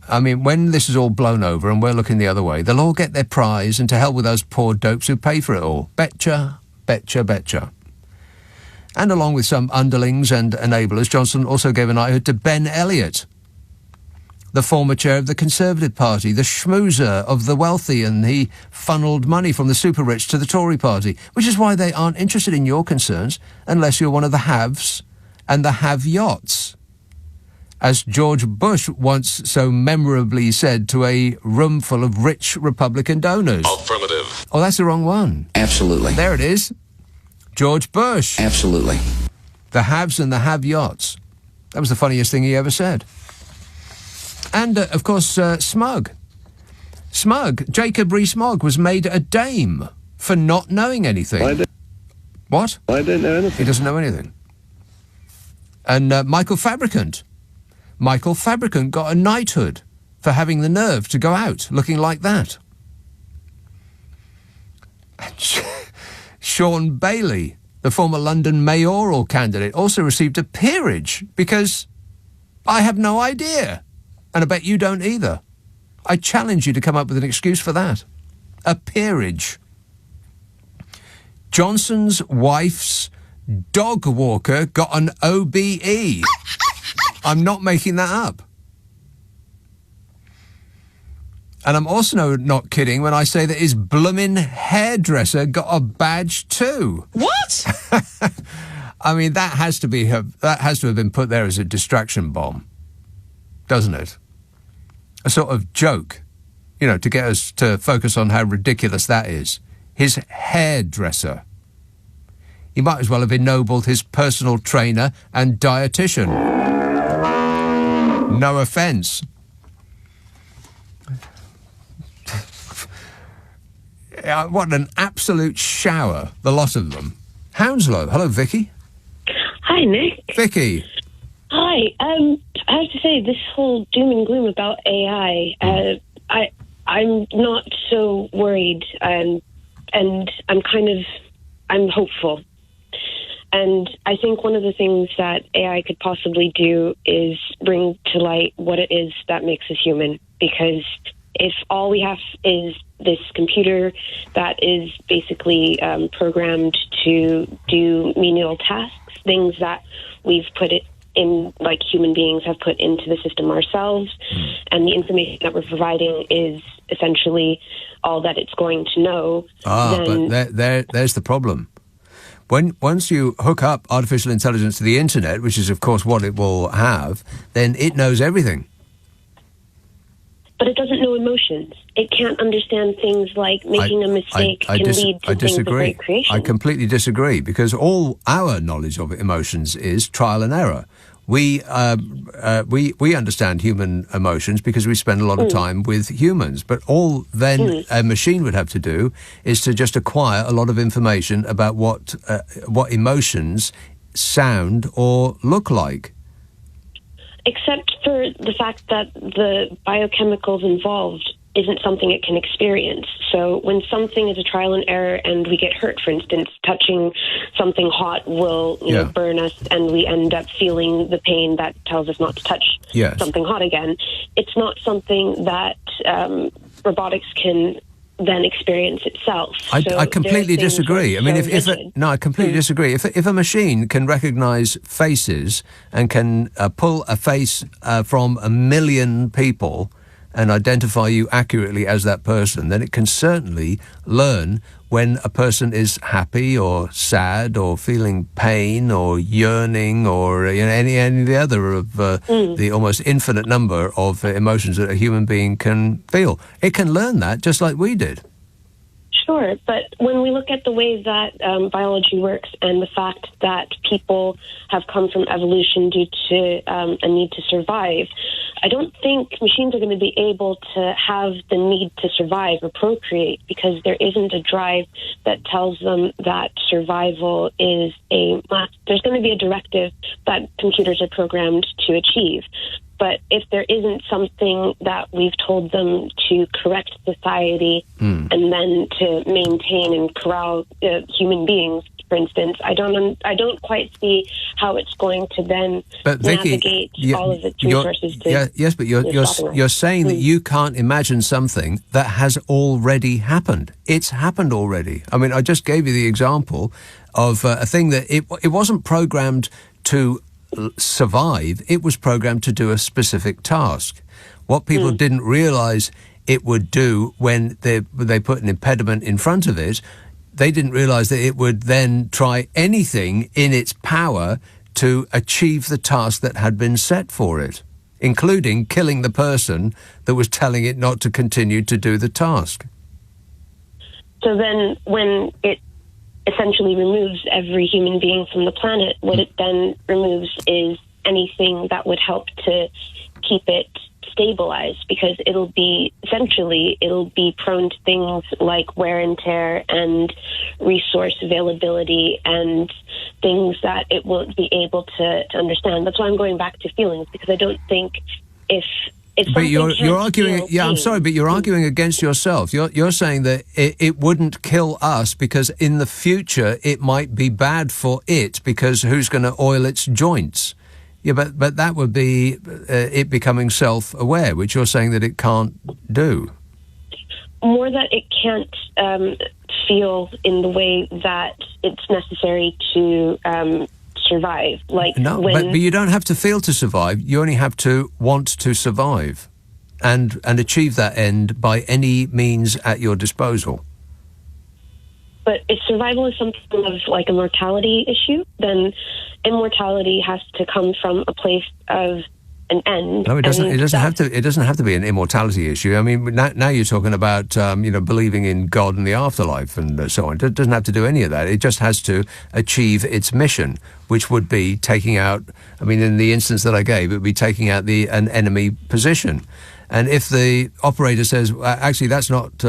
I mean, when this is all blown over and we're looking the other way, they'll all get their prize, and to hell with those poor dopes who pay for it all. Betcha, betcha, betcha. And along with some underlings and enablers, Johnson also gave a knighthood to Ben Elliott, the former chair of the Conservative Party, the schmoozer of the wealthy, and he funnelled money from the super rich to the Tory Party, which is why they aren't interested in your concerns unless you're one of the haves and the have-yots. As George Bush once so memorably said to a room full of rich Republican donors. Affirmative. Oh, that's the wrong one. Absolutely. There it is. George Bush. Absolutely. The haves and the have-yots. That was the funniest thing he ever said. And, of course, Smug. Jacob Rees-Mogg was made a dame for not knowing anything. What? I don't know anything. He doesn't know anything. And Michael Fabricant got a knighthood for having the nerve to go out looking like that. Sean Bailey, the former London mayoral candidate, also received a peerage because I have no idea. And I bet you don't either. I challenge you to come up with an excuse for that. A peerage. Johnson's wife's dog walker got an OBE. I'm not making that up. And I'm also not kidding when I say that his bloomin' hairdresser got a badge too. What? I mean, that has to have been put there as a distraction bomb, doesn't it? A sort of joke, you know, to get us to focus on how ridiculous that is. His hairdresser. He might as well have ennobled his personal trainer and dietitian. No offence. What an absolute shower, the lot of them. Hounslow. Hello, Vicky. Hi, Nick. Vicky. Hi. I have to say, this whole doom and gloom about AI, I'm not so worried, and I'm hopeful. And I think one of the things that AI could possibly do is bring to light what it is that makes us human. Because if all we have is this computer that is basically programmed to do menial tasks, things that we've put it in, like human beings have put into the system ourselves, and the information that we're providing is essentially all that it's going to know. But there's the problem. Once you hook up artificial intelligence to the internet, which is, of course, what it will have, then it knows everything. But it doesn't know emotions. It can't understand things like making a mistake can lead to things of great creation. I completely disagree, because all our knowledge of emotions is trial and error. We understand human emotions because we spend a lot of time with humans. But all then a machine would have to do is to just acquire a lot of information about what emotions sound or look like. except for the fact that the biochemicals involved isn't something it can experience. So when something is a trial and error and we get hurt, for instance, touching something hot will burn us, and we end up feeling the pain that tells us not to touch something hot again. It's not something that robotics can then experience itself. I completely disagree. I mean, I completely disagree. If a machine can recognise faces and can pull a face from 1 million people and identify you accurately as that person, then it can certainly learn when a person is happy or sad or feeling pain or yearning or any of the other of the almost infinite number of emotions that a human being can feel. It can learn that just like we did. Sure, but when we look at the way that biology works and the fact that people have come from evolution due to a need to survive, I don't think machines are going to be able to have the need to survive or procreate, because there isn't a drive that tells them that survival is a must. There's going to be a directive that computers are programmed to achieve. But if there isn't something that we've told them to correct society and then to maintain and corral human beings, for instance, I don't quite see how it's going to then navigate all of its resources. Yes, but you're saying that you can't imagine something that has already happened. It's happened already. I mean, I just gave you the example of a thing that it wasn't programmed to survive. It was programmed to do a specific task. What people didn't realise it would do when they put an impediment in front of it, they didn't realise that it would then try anything in its power to achieve the task that had been set for it, including killing the person that was telling it not to continue to do the task. So then when it essentially removes every human being from the planet, what it then removes is anything that would help to keep it stabilized, because it'll be prone to things like wear and tear and resource availability and things that it won't be able to understand. That's why I'm going back to feelings, because I don't think if but you're arguing. Yeah, I'm sorry, but you're arguing against yourself. You're saying that it wouldn't kill us because in the future it might be bad for it, because who's going to oil its joints? Yeah, but that would be it becoming self-aware, which you're saying that it can't do. More that it can't feel in the way that it's necessary to survive. Like but you don't have to feel to survive. You only have to want to survive and achieve that end by any means at your disposal. But if survival is something of like a mortality issue, then immortality has to come from a place of an end. No, it doesn't. It doesn't have to be an immortality issue. I mean, now you're talking about believing in God and the afterlife and so on. It doesn't have to do any of that. It just has to achieve its mission, which would be taking out. I mean, in the instance that I gave, it would be taking out an enemy position. And if the operator says, actually, that's not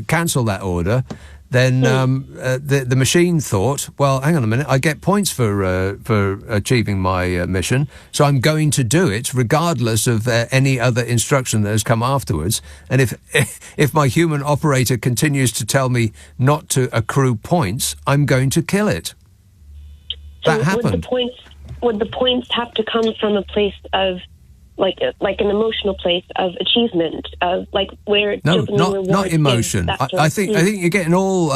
cancel that order, then the machine thought, well, hang on a minute, I get points for achieving my mission, so I'm going to do it regardless of any other instruction that has come afterwards. And if my human operator continues to tell me not to accrue points, I'm going to kill it. That happened. Would the points have to come from a place of like an emotional place of achievement, of like where not emotion. I think you're getting all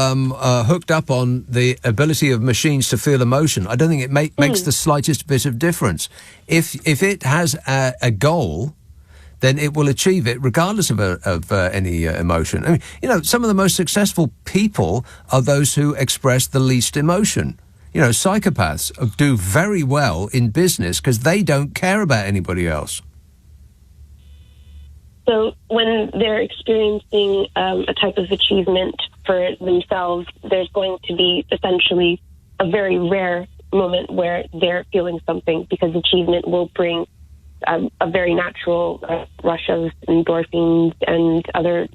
hooked up on the ability of machines to feel emotion. I don't think it makes the slightest bit of difference. If it has a goal, then it will achieve it regardless of any emotion. I mean, some of the most successful people are those who express the least emotion. Psychopaths do very well in business because they don't care about anybody else. So when they're experiencing a type of achievement for themselves, there's going to be essentially a very rare moment where they're feeling something, because achievement will bring a very natural rush of endorphins and other.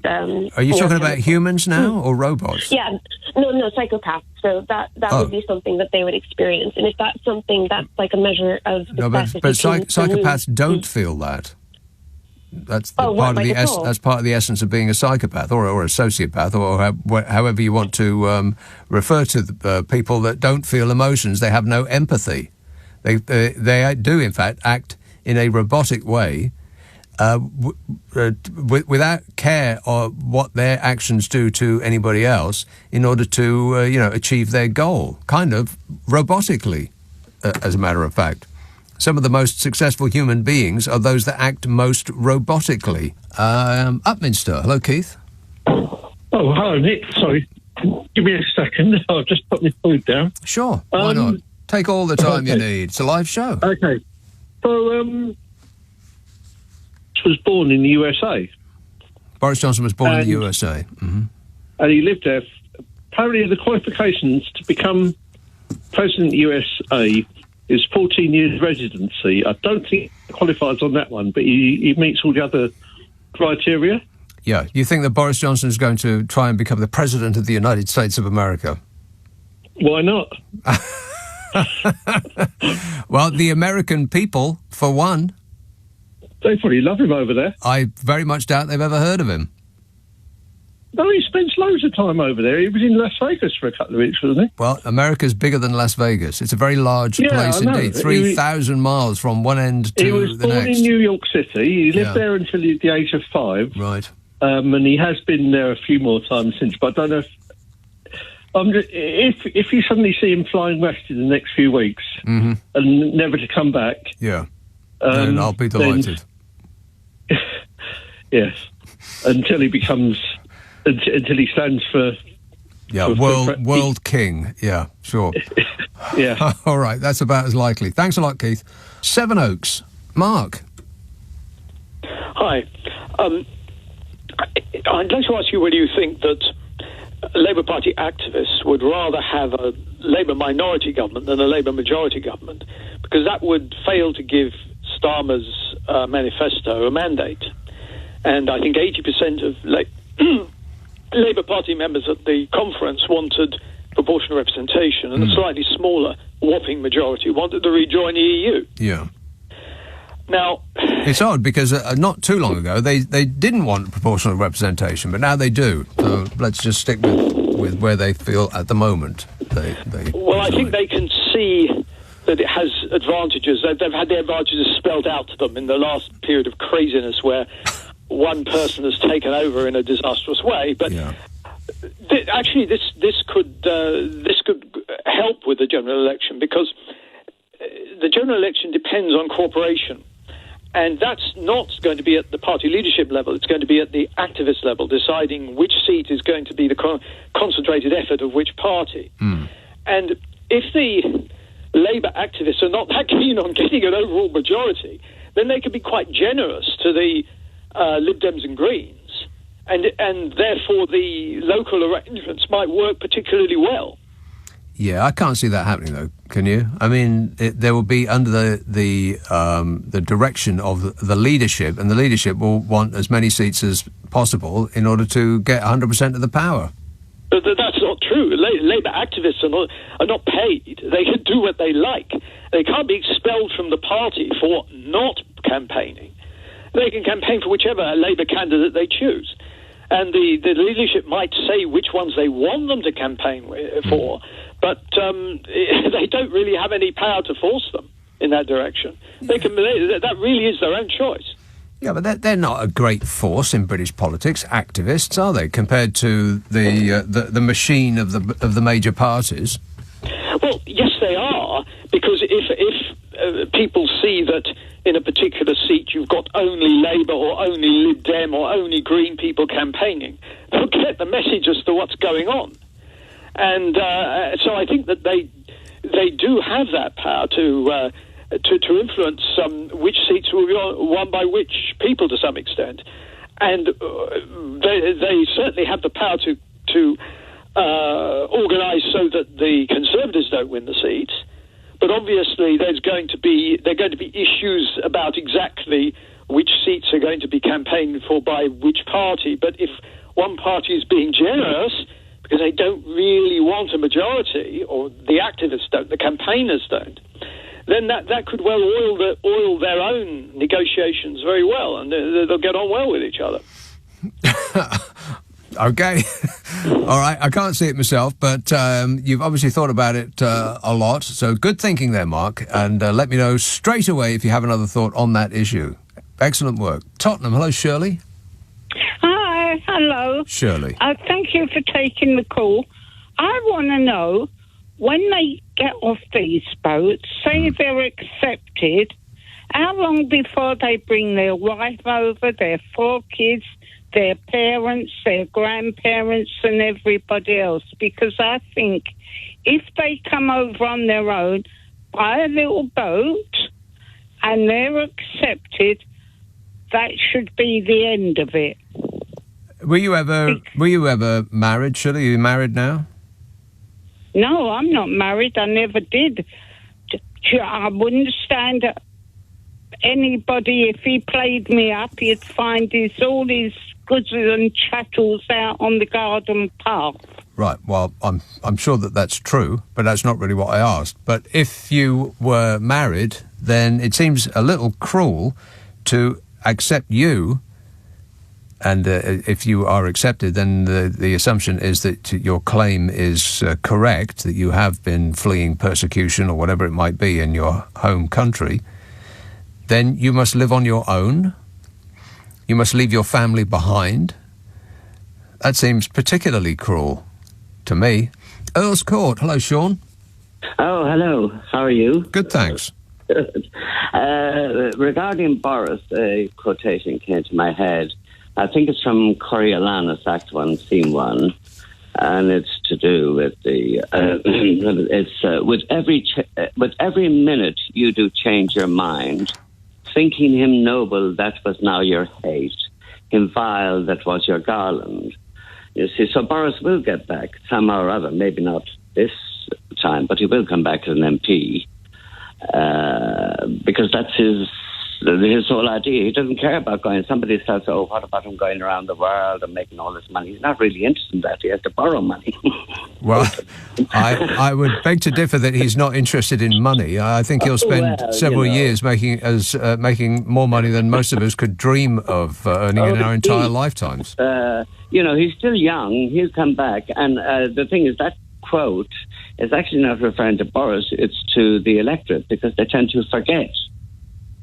Are you talking about humans now or robots? Yeah, no, psychopaths. So that would be something that they would experience, and if that's something that's like a measure of success, but psychopaths don't feel that. That's part of the essence of being a psychopath or a sociopath or however you want to refer to the people that don't feel emotions. They have no empathy. They do in fact act in a robotic way without care of what their actions do to anybody else in order to achieve their goal, kind of robotically, as a matter of fact. Some of the most successful human beings are those that act most robotically. Upminster. Hello, Keith. Oh, hello, Nick. Sorry. Give me a second. I'll just put my food down. Sure. Why not? Take all the time you need. It's a live show. Okay. So, was born in the USA. Boris Johnson was born in the USA. Mm-hmm. And he lived there. Apparently, the qualifications to become president of the USA is 14 years residency. I don't think he qualifies on that one, but he meets all the other criteria. Yeah. You think that Boris Johnson is going to try and become the president of the United States of America? Why not? Well, the American people, for one. They probably love him over there. I very much doubt they've ever heard of him. No, he spends loads of time over there. He was in Las Vegas for a couple of weeks, wasn't he? Well, America's bigger than Las Vegas. It's a very large place indeed. 3,000 miles from one end to the next. He was born in New York City. He lived there until the age of 5. Right. And he has been there a few more times since. But I don't know if you suddenly see him flying west in the next few weeks and never to come back. Yeah. Then I'll be delighted. Yes. Until he stands for... Yeah, world king. Yeah, sure. Yeah. All right, that's about as likely. Thanks a lot, Keith. Seven Oaks. Mark. Hi. I'd like to ask you whether you think that Labour Party activists would rather have a Labour minority government than a Labour majority government, because that would fail to give Starmer's manifesto a mandate. And I think 80% of Labour Party members at the conference wanted proportional representation, and a slightly smaller, whopping majority wanted to rejoin the EU. Yeah. Now, it's odd because not too long ago they didn't want proportional representation, but now they do. So let's just stick with where they feel at the moment. I think they can see that it has advantages. They've had the advantages spelled out to them in the last period of craziness where one person has taken over in a disastrous way. But actually, this could help with the general election, because the general election depends on cooperation. And that's not going to be at the party leadership level. It's going to be at the activist level, deciding which seat is going to be the concentrated effort of which party. And if the Labour activists are not that keen on getting an overall majority, then they could be quite generous to the Lib Dems and Greens, and therefore the local arrangements might work particularly well. Yeah, I can't see that happening, though. Can you? I mean, there will be under the direction of the leadership, and the leadership will want as many seats as possible in order to get 100% of the power. But that's not true. Labour activists are not paid. They can do what they like. They can't be expelled from the party for not campaigning. They can campaign for whichever Labour candidate they choose. And the leadership might say which ones they want them to campaign for, but they don't really have any power to force them in that direction. That really is their own choice. Yeah, but they're not a great force in British politics, activists, are they, compared to the machine of the major parties? Well, yes, they are, because if people see that in a particular seat you've got only Labour or only Lib Dem or only Green people campaigning, they'll get the message as to what's going on. And so I think that they do have that power to influence which seats will be won by which people to some extent. And they certainly have the power to organise so that the Conservatives don't win the seats. But obviously, they're going to be issues about exactly which seats are going to be campaigned for by which party. But if one party is being generous because they don't really want a majority, or the activists don't, the campaigners don't, then that could well oil their own negotiations very well, and they'll get on well with each other. Okay. All right. I can't see it myself, but you've obviously thought about it a lot. So good thinking there, Mark. And let me know straight away if you have another thought on that issue. Excellent work. Tottenham. Hello, Shirley. Hi. Hello. Shirley. Thank you for taking the call. I want to know, when they get off these boats, say they're accepted, how long before they bring their wife over, their 4 kids, their parents, their grandparents, and everybody else? Because I think if they come over on their own, by a little boat, and they're accepted, that should be the end of it. Were you ever married, Shirley? Are you married now? No, I'm not married. I never did. I wouldn't stand anybody if he played me up. He'd find all his goods and chattels out on the garden path. Right. Well, I'm sure that's true, but that's not really what I asked. But if you were married, then it seems a little cruel to accept you. And if you are accepted, then the assumption is that your claim is correct, that you have been fleeing persecution or whatever it might be in your home country. Then you must live on your own. You must leave your family behind. That seems particularly cruel to me. Earl's Court. Hello, Sean. Oh, hello. How are you? Good, thanks. Regarding Boris, a quotation came to my head. I think it's from Coriolanus, Act 1, Scene 1, and it's to do with the. With every minute you do change your mind, thinking him noble, that was now your hate, him vile, that was your garland. You see, so Boris will get back somehow or other, maybe not this time, but he will come back as an MP, because that's his whole idea. He doesn't care about going. Somebody says, oh, what about him going around the world and making all this money? He's not really interested in that. He has to borrow money. Well, I would beg to differ that he's not interested in money. I think he'll spend several years making more money than most of us could dream of earning in our entire lifetimes. He's still young. He'll come back. And the thing is, that quote is actually not referring to Boris. It's to the electorate, because they tend to forget.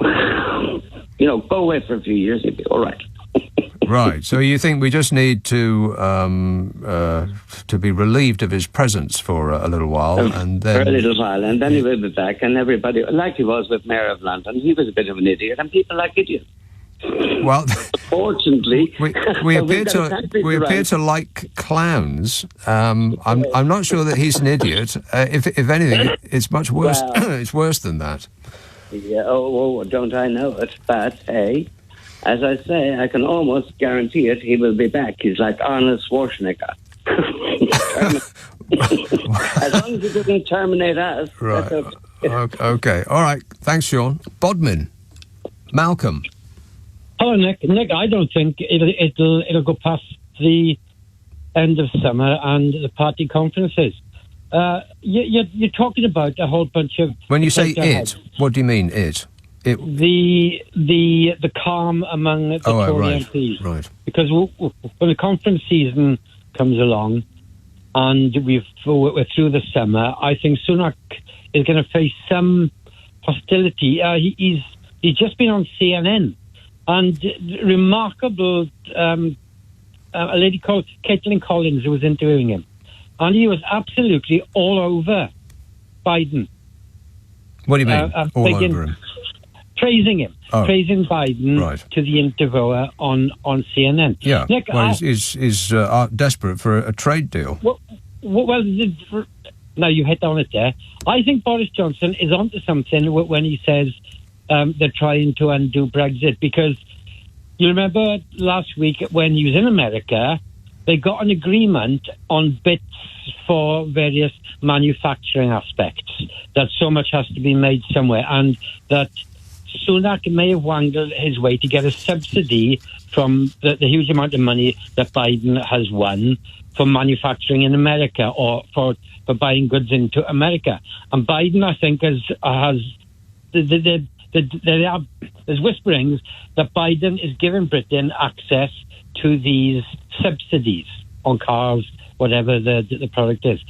Go away for a few years, you'll be all right. Right. So you think we just need to be relieved of his presence for a little while, and then for a little while, and then he will be back, and everybody, like he was with Mayor of London, he was a bit of an idiot, and people like idiots. Well, fortunately, we appear to like clowns. I'm not sure that he's an idiot. If anything, it's much worse. It's worse than that. Yeah, don't I know it? But, hey, as I say, I can almost guarantee it, he will be back. He's like Arnold Schwarzenegger. As long as he doesn't terminate us. Right. That's okay. Okay. All right. Thanks, Sean. Bodmin. Malcolm. Hello, Nick. Nick, I don't think it'll go past the end of summer and the party conferences. You're talking about a whole bunch of. When you say it, what do you mean it? The calm among the Tory MPs, right? Because when the conference season comes along, and we're through the summer, I think Sunak is going to face some hostility. He's just been on CNN, and remarkable. A lady called Caitlin Collins who was interviewing him. And he was absolutely all over Biden. What do you mean, all over him? Praising him. Oh. Praising Biden to the interviewer on CNN. Yeah, Nick, he's desperate for a trade deal. Well, now you hit on it there. I think Boris Johnson is onto something when he says they're trying to undo Brexit, because you remember last week when he was in America, they got an agreement on bits for various manufacturing aspects, that so much has to be made somewhere, and that Sunak may have wangled his way to get a subsidy from the huge amount of money that Biden has won for manufacturing in America, or for buying goods into America. And Biden, I think, there's whisperings that Biden is giving Britain access to these subsidies on cars, whatever the product is.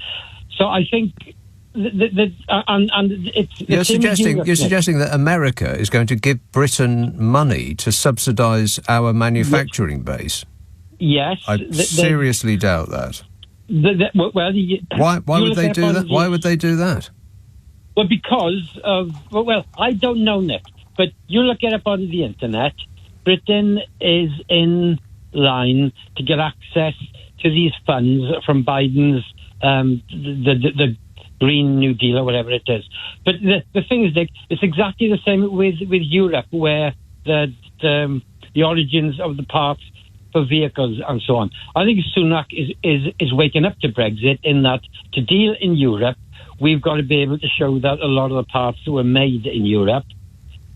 So I think you're suggesting that America is going to give Britain money to subsidise our manufacturing base. Yes, I seriously doubt that. Why would they do that? Why would they do that? Well, because of I don't know, Nick, but you look it up on the internet. Britain is in line to get access to these funds from Biden's the Green New Deal or whatever it is. But the thing is, Nick, it's exactly the same with Europe, where the origins of the parts for vehicles and so on. I think Sunak is waking up to Brexit, in that to deal in Europe, we've got to be able to show that a lot of the parts were made in Europe,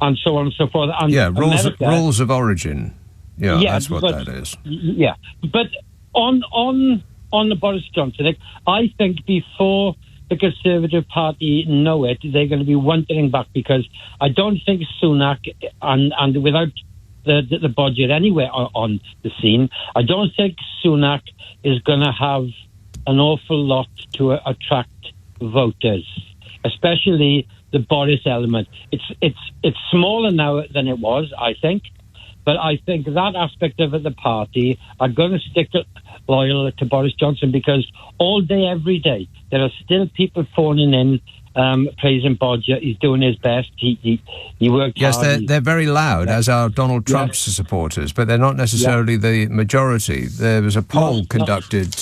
and so on and so forth. And rules of origin. Yeah, that's what that is. Yeah, but on the Boris Johnson, I think before the Conservative Party know it, they're going to be wandering back, because I don't think Sunak, and without the budget anywhere on the scene, I don't think Sunak is going to have an awful lot to attract voters, especially the Boris element. It's smaller now than it was, I think, but I think that aspect of the party are going to stick loyal to Boris Johnson, because all day, every day, there are still people phoning in praising Bodger. He's doing his best. He worked hard. Yes, they're very loud, as are Donald Trump's supporters, but they're not necessarily the majority. There was a poll conducted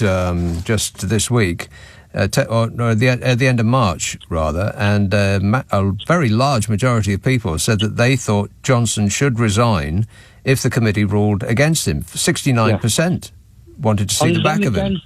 just this week, at the end of March, rather, and a very large majority of people said that they thought Johnson should resign if the committee ruled against him. 69% wanted to see the back of him.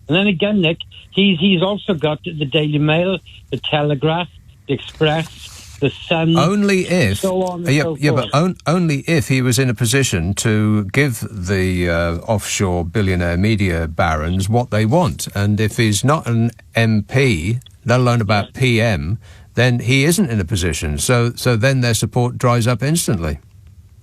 And then again, Nick, he's also got the Daily Mail, the Telegraph, the Express, the Sun. Only if, so on and so forth. But only if he was in a position to give the offshore billionaire media barons what they want. And if he's not an MP, let alone about PM, then he isn't in a position. So then their support dries up instantly.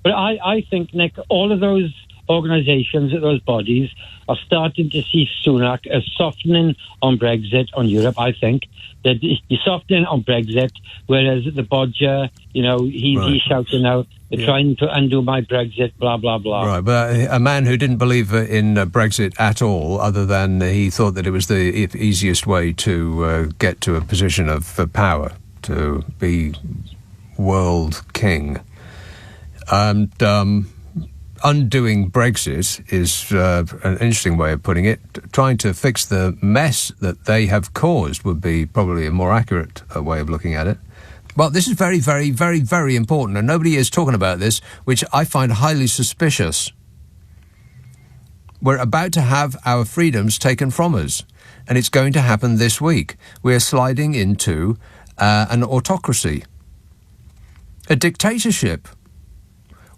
But I think, Nick, all of those organisations, those bodies, are starting to see Sunak as softening on Brexit, on Europe. I think that he's softening on Brexit, whereas the Bodger, he's shouting out, they're trying to undo my Brexit, blah, blah, blah. Right, but a man who didn't believe in Brexit at all, other than he thought that it was the easiest way to get to a position of power, to be world king. And undoing Brexit is an interesting way of putting it. Trying to fix the mess that they have caused would be probably a more accurate way of looking at it. Well, this is very, very, very, very important, and nobody is talking about this, which I find highly suspicious. We're about to have our freedoms taken from us, and it's going to happen this week. We're sliding into an autocracy, a dictatorship.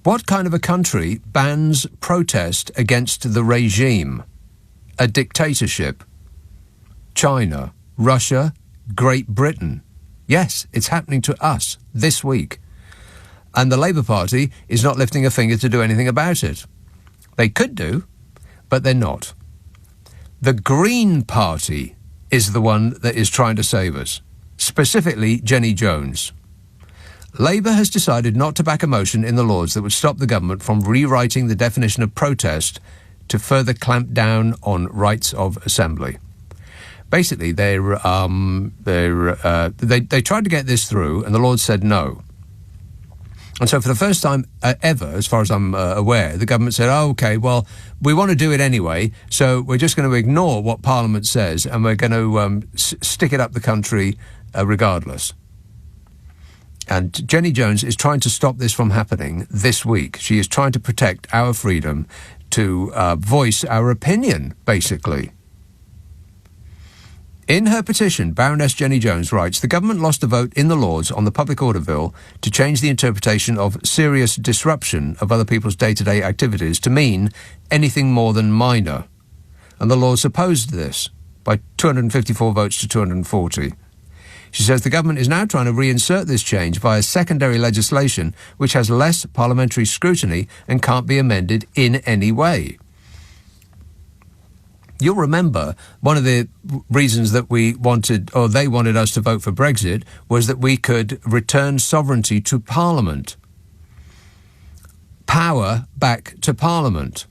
What kind of a country bans protest against the regime? A dictatorship. China, Russia, Great Britain. Yes, it's happening to us this week. And the Labour Party is not lifting a finger to do anything about it. They could do, but they're not. The Green Party is the one that is trying to save us, specifically Jenny Jones. Labour has decided not to back a motion in the Lords that would stop the government from rewriting the definition of protest to further clamp down on rights of assembly. Basically, they tried to get this through, and the Lords said no. And so for the first time ever, as far as I'm aware, the government said, oh, OK, well, we want to do it anyway, so we're just going to ignore what Parliament says, and we're going to stick it up the country regardless. And Jenny Jones is trying to stop this from happening this week. She is trying to protect our freedom to voice our opinion, basically. In her petition, Baroness Jenny Jones writes, the government lost a vote in the Lords on the Public Order Bill to change the interpretation of serious disruption of other people's day-to-day activities to mean anything more than minor. And the Lords opposed this by 254 votes to 240. She says the government is now trying to reinsert this change via secondary legislation which has less parliamentary scrutiny and can't be amended in any way. You'll remember one of the reasons that we wanted, or they wanted us to vote for Brexit, was that we could return sovereignty to Parliament. Power back to Parliament.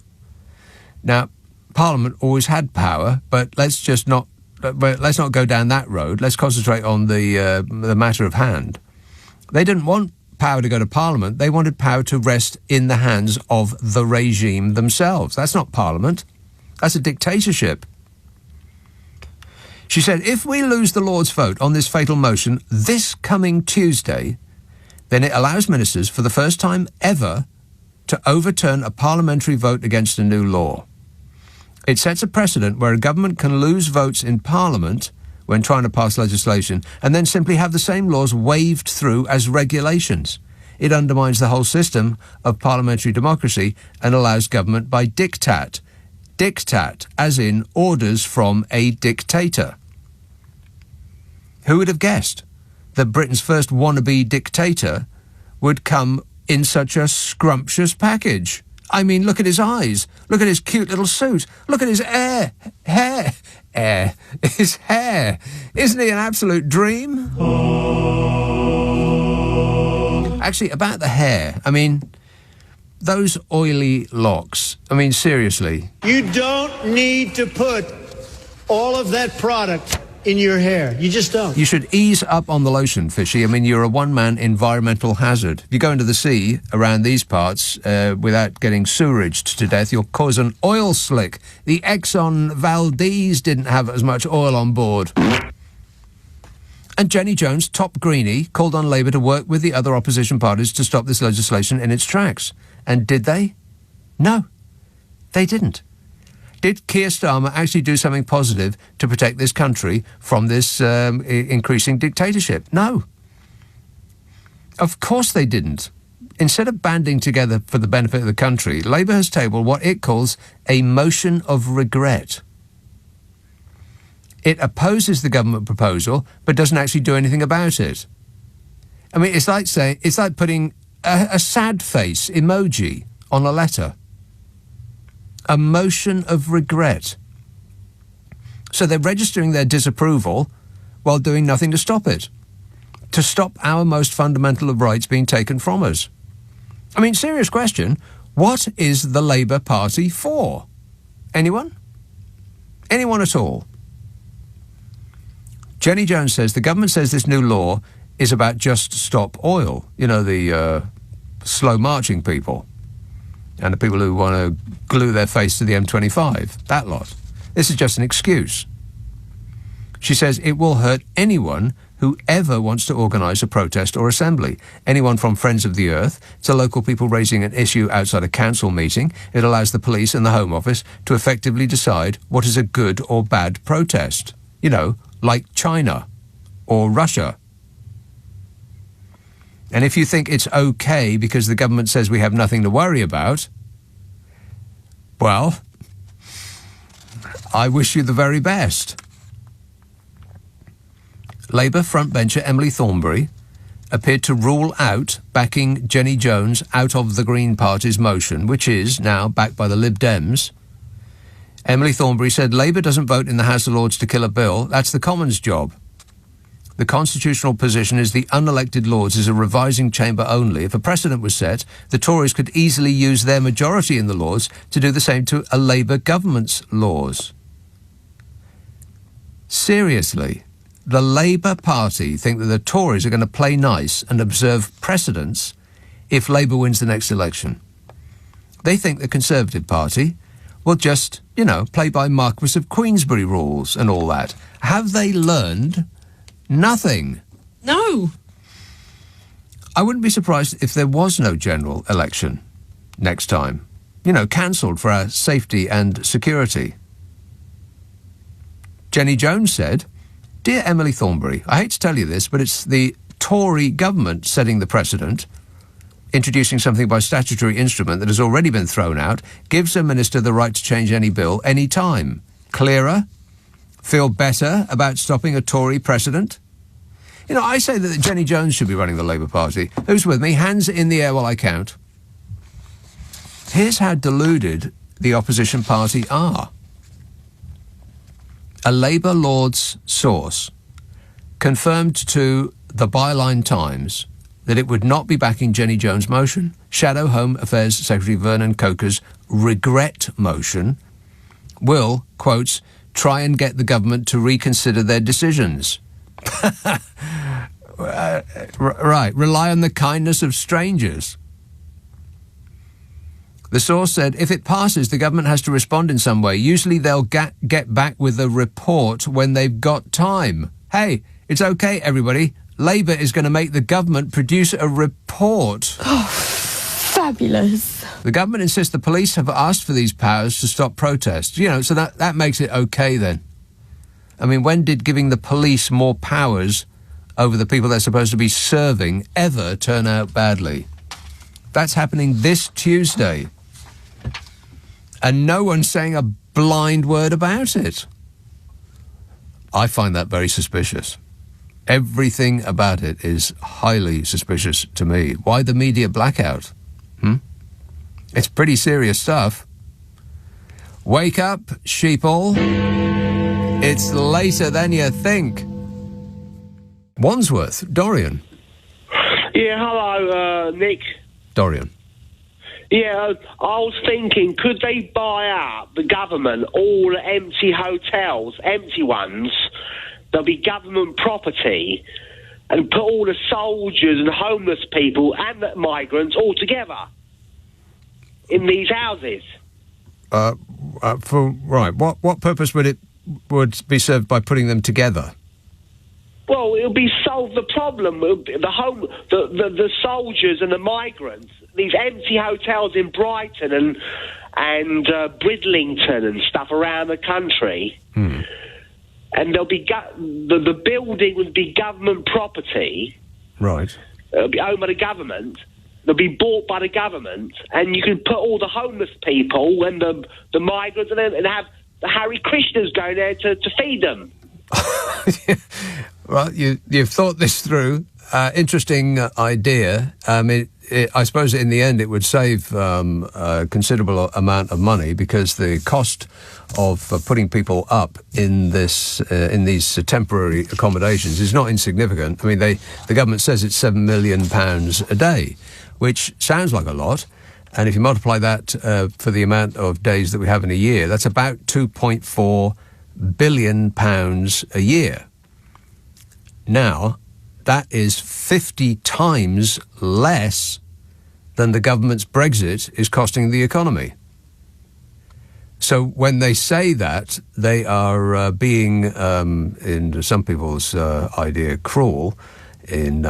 Now, Parliament always had power, but let's not go down that road. Let's concentrate on the matter of hand. They didn't want power to go to Parliament. They wanted power to rest in the hands of the regime themselves. That's not Parliament. That's a dictatorship. She said, if we lose the Lord's vote on this fatal motion this coming Tuesday, then it allows ministers for the first time ever to overturn a parliamentary vote against a new law. It sets a precedent where a government can lose votes in Parliament when trying to pass legislation and then simply have the same laws waved through as regulations. It undermines the whole system of parliamentary democracy and allows government by diktat. Diktat, as in orders from a dictator. Who would have guessed that Britain's first wannabe dictator would come in such a scrumptious package? I mean, look at his eyes. Look at his cute little suit. Look at his hair. His hair. Isn't he an absolute dream? Actually, about the hair, I mean, those oily locks, I mean, seriously. You don't need to put all of that product in your hair. You just don't. You should ease up on the lotion, Fishy. I mean, you're a one-man environmental hazard. If you go into the sea around these parts without getting seweraged to death, you'll cause an oil slick. The Exxon Valdez didn't have as much oil on board. And Jenny Jones, top greenie, called on Labour to work with the other opposition parties to stop this legislation in its tracks. And did they? No, they didn't. Did Keir Starmer actually do something positive to protect this country from this increasing dictatorship? No. Of course they didn't. Instead of banding together for the benefit of the country, Labour has tabled what it calls a motion of regret. It opposes the government proposal, but doesn't actually do anything about it. I mean, it's like putting a sad face emoji on a letter. A motion of regret. So they're registering their disapproval while doing nothing to stop it. To stop our most fundamental of rights being taken from us. I mean, serious question. What is the Labour Party for? Anyone? Anyone at all? Jenny Jones says the government says this new law is about just stop oil. You know, the slow marching people. And the people who want to glue their face to the M25. That lot. This is just an excuse. She says it will hurt anyone who ever wants to organise a protest or assembly. Anyone from Friends of the Earth to local people raising an issue outside a council meeting. It allows the police and the Home Office to effectively decide what is a good or bad protest. You know, like China or Russia. And if you think it's okay because the government says we have nothing to worry about, well, I wish you the very best. Labour frontbencher Emily Thornberry appeared to rule out backing Jenny Jones out of the Green Party's motion, which is now backed by the Lib Dems. Emily Thornberry said Labour doesn't vote in the House of Lords to kill a bill. That's the Commons' job. The constitutional position is the unelected Lords is a revising chamber only. If a precedent was set, the Tories could easily use their majority in the Lords to do the same to a Labour government's laws. Seriously, the Labour Party think that the Tories are going to play nice and observe precedents if Labour wins the next election. They think the Conservative Party will just, you know, play by Marquess of Queensberry rules and all that. Have they learned nothing? No. I wouldn't be surprised if there was no general election next time. Cancelled for our safety and security. Jenny Jones said, "Dear Emily Thornberry, I hate to tell you this, but it's the Tory government setting the precedent. Introducing something by statutory instrument that has already been thrown out gives a minister the right to change any bill any time. Clearer? Feel better about stopping a Tory precedent?" I say that Jenny Jones should be running the Labour Party. Who's with me? Hands in the air while I count. Here's how deluded the opposition party are. A Labour Lord's source confirmed to the Byline Times that it would not be backing Jenny Jones' motion, Shadow Home Affairs Secretary Vernon Coker's regret motion will, quotes, try and get the government to reconsider their decisions. Right, rely on the kindness of strangers. The source said, if it passes, the government has to respond in some way. Usually they'll get back with a report when they've got time. Hey, it's okay, everybody. Labour is going to make the government produce a report. Oh, fabulous. The government insists the police have asked for these powers to stop protests. So that makes it okay then. I mean, when did giving the police more powers over the people they're supposed to be serving ever turn out badly? That's happening this Tuesday. And no one's saying a blind word about it. I find that very suspicious. Everything about it is highly suspicious to me. Why the media blackout? It's pretty serious stuff. Wake up, sheeple. It's later than you think. Wandsworth, Dorian. Yeah, hello, Nick. Dorian. Yeah, I was thinking, could they buy up, the government, all the empty hotels, empty ones, there'll be government property, and put all the soldiers and homeless people and the migrants all together in these houses? What purpose would be served by putting them together? Well, it'll be solve the problem. The soldiers and the migrants. These empty hotels in Brighton and Bridlington and stuff around the country. And there'll be the building would be government property. Right. It'll be owned by the government. They'll be bought by the government, and you can put all the homeless people and the migrants and have the Hare Krishnas going there to feed them. Well, you've thought this through. Interesting idea. I suppose in the end it would save a considerable amount of money, because the cost of putting people up in these temporary accommodations is not insignificant. I mean, the government says it's £7 million a day, which sounds like a lot. And if you multiply that for the amount of days that we have in a year, that's about £2.4 billion a year. Now, that is 50 times less than the government's Brexit is costing the economy. So when they say that, they are being, in some people's idea, cruel in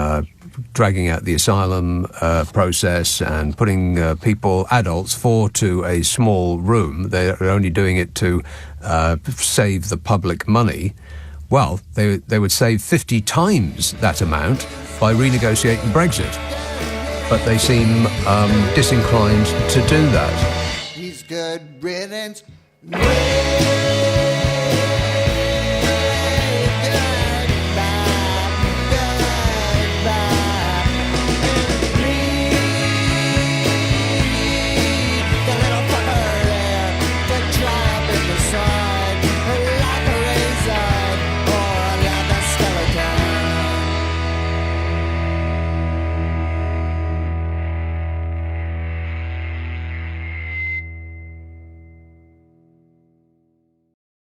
dragging out the asylum process and putting adults, 4 to a small room. They're only doing it to save the public money. Well, they would save 50 times that amount by renegotiating Brexit. But they seem disinclined to do that. He's good riddance.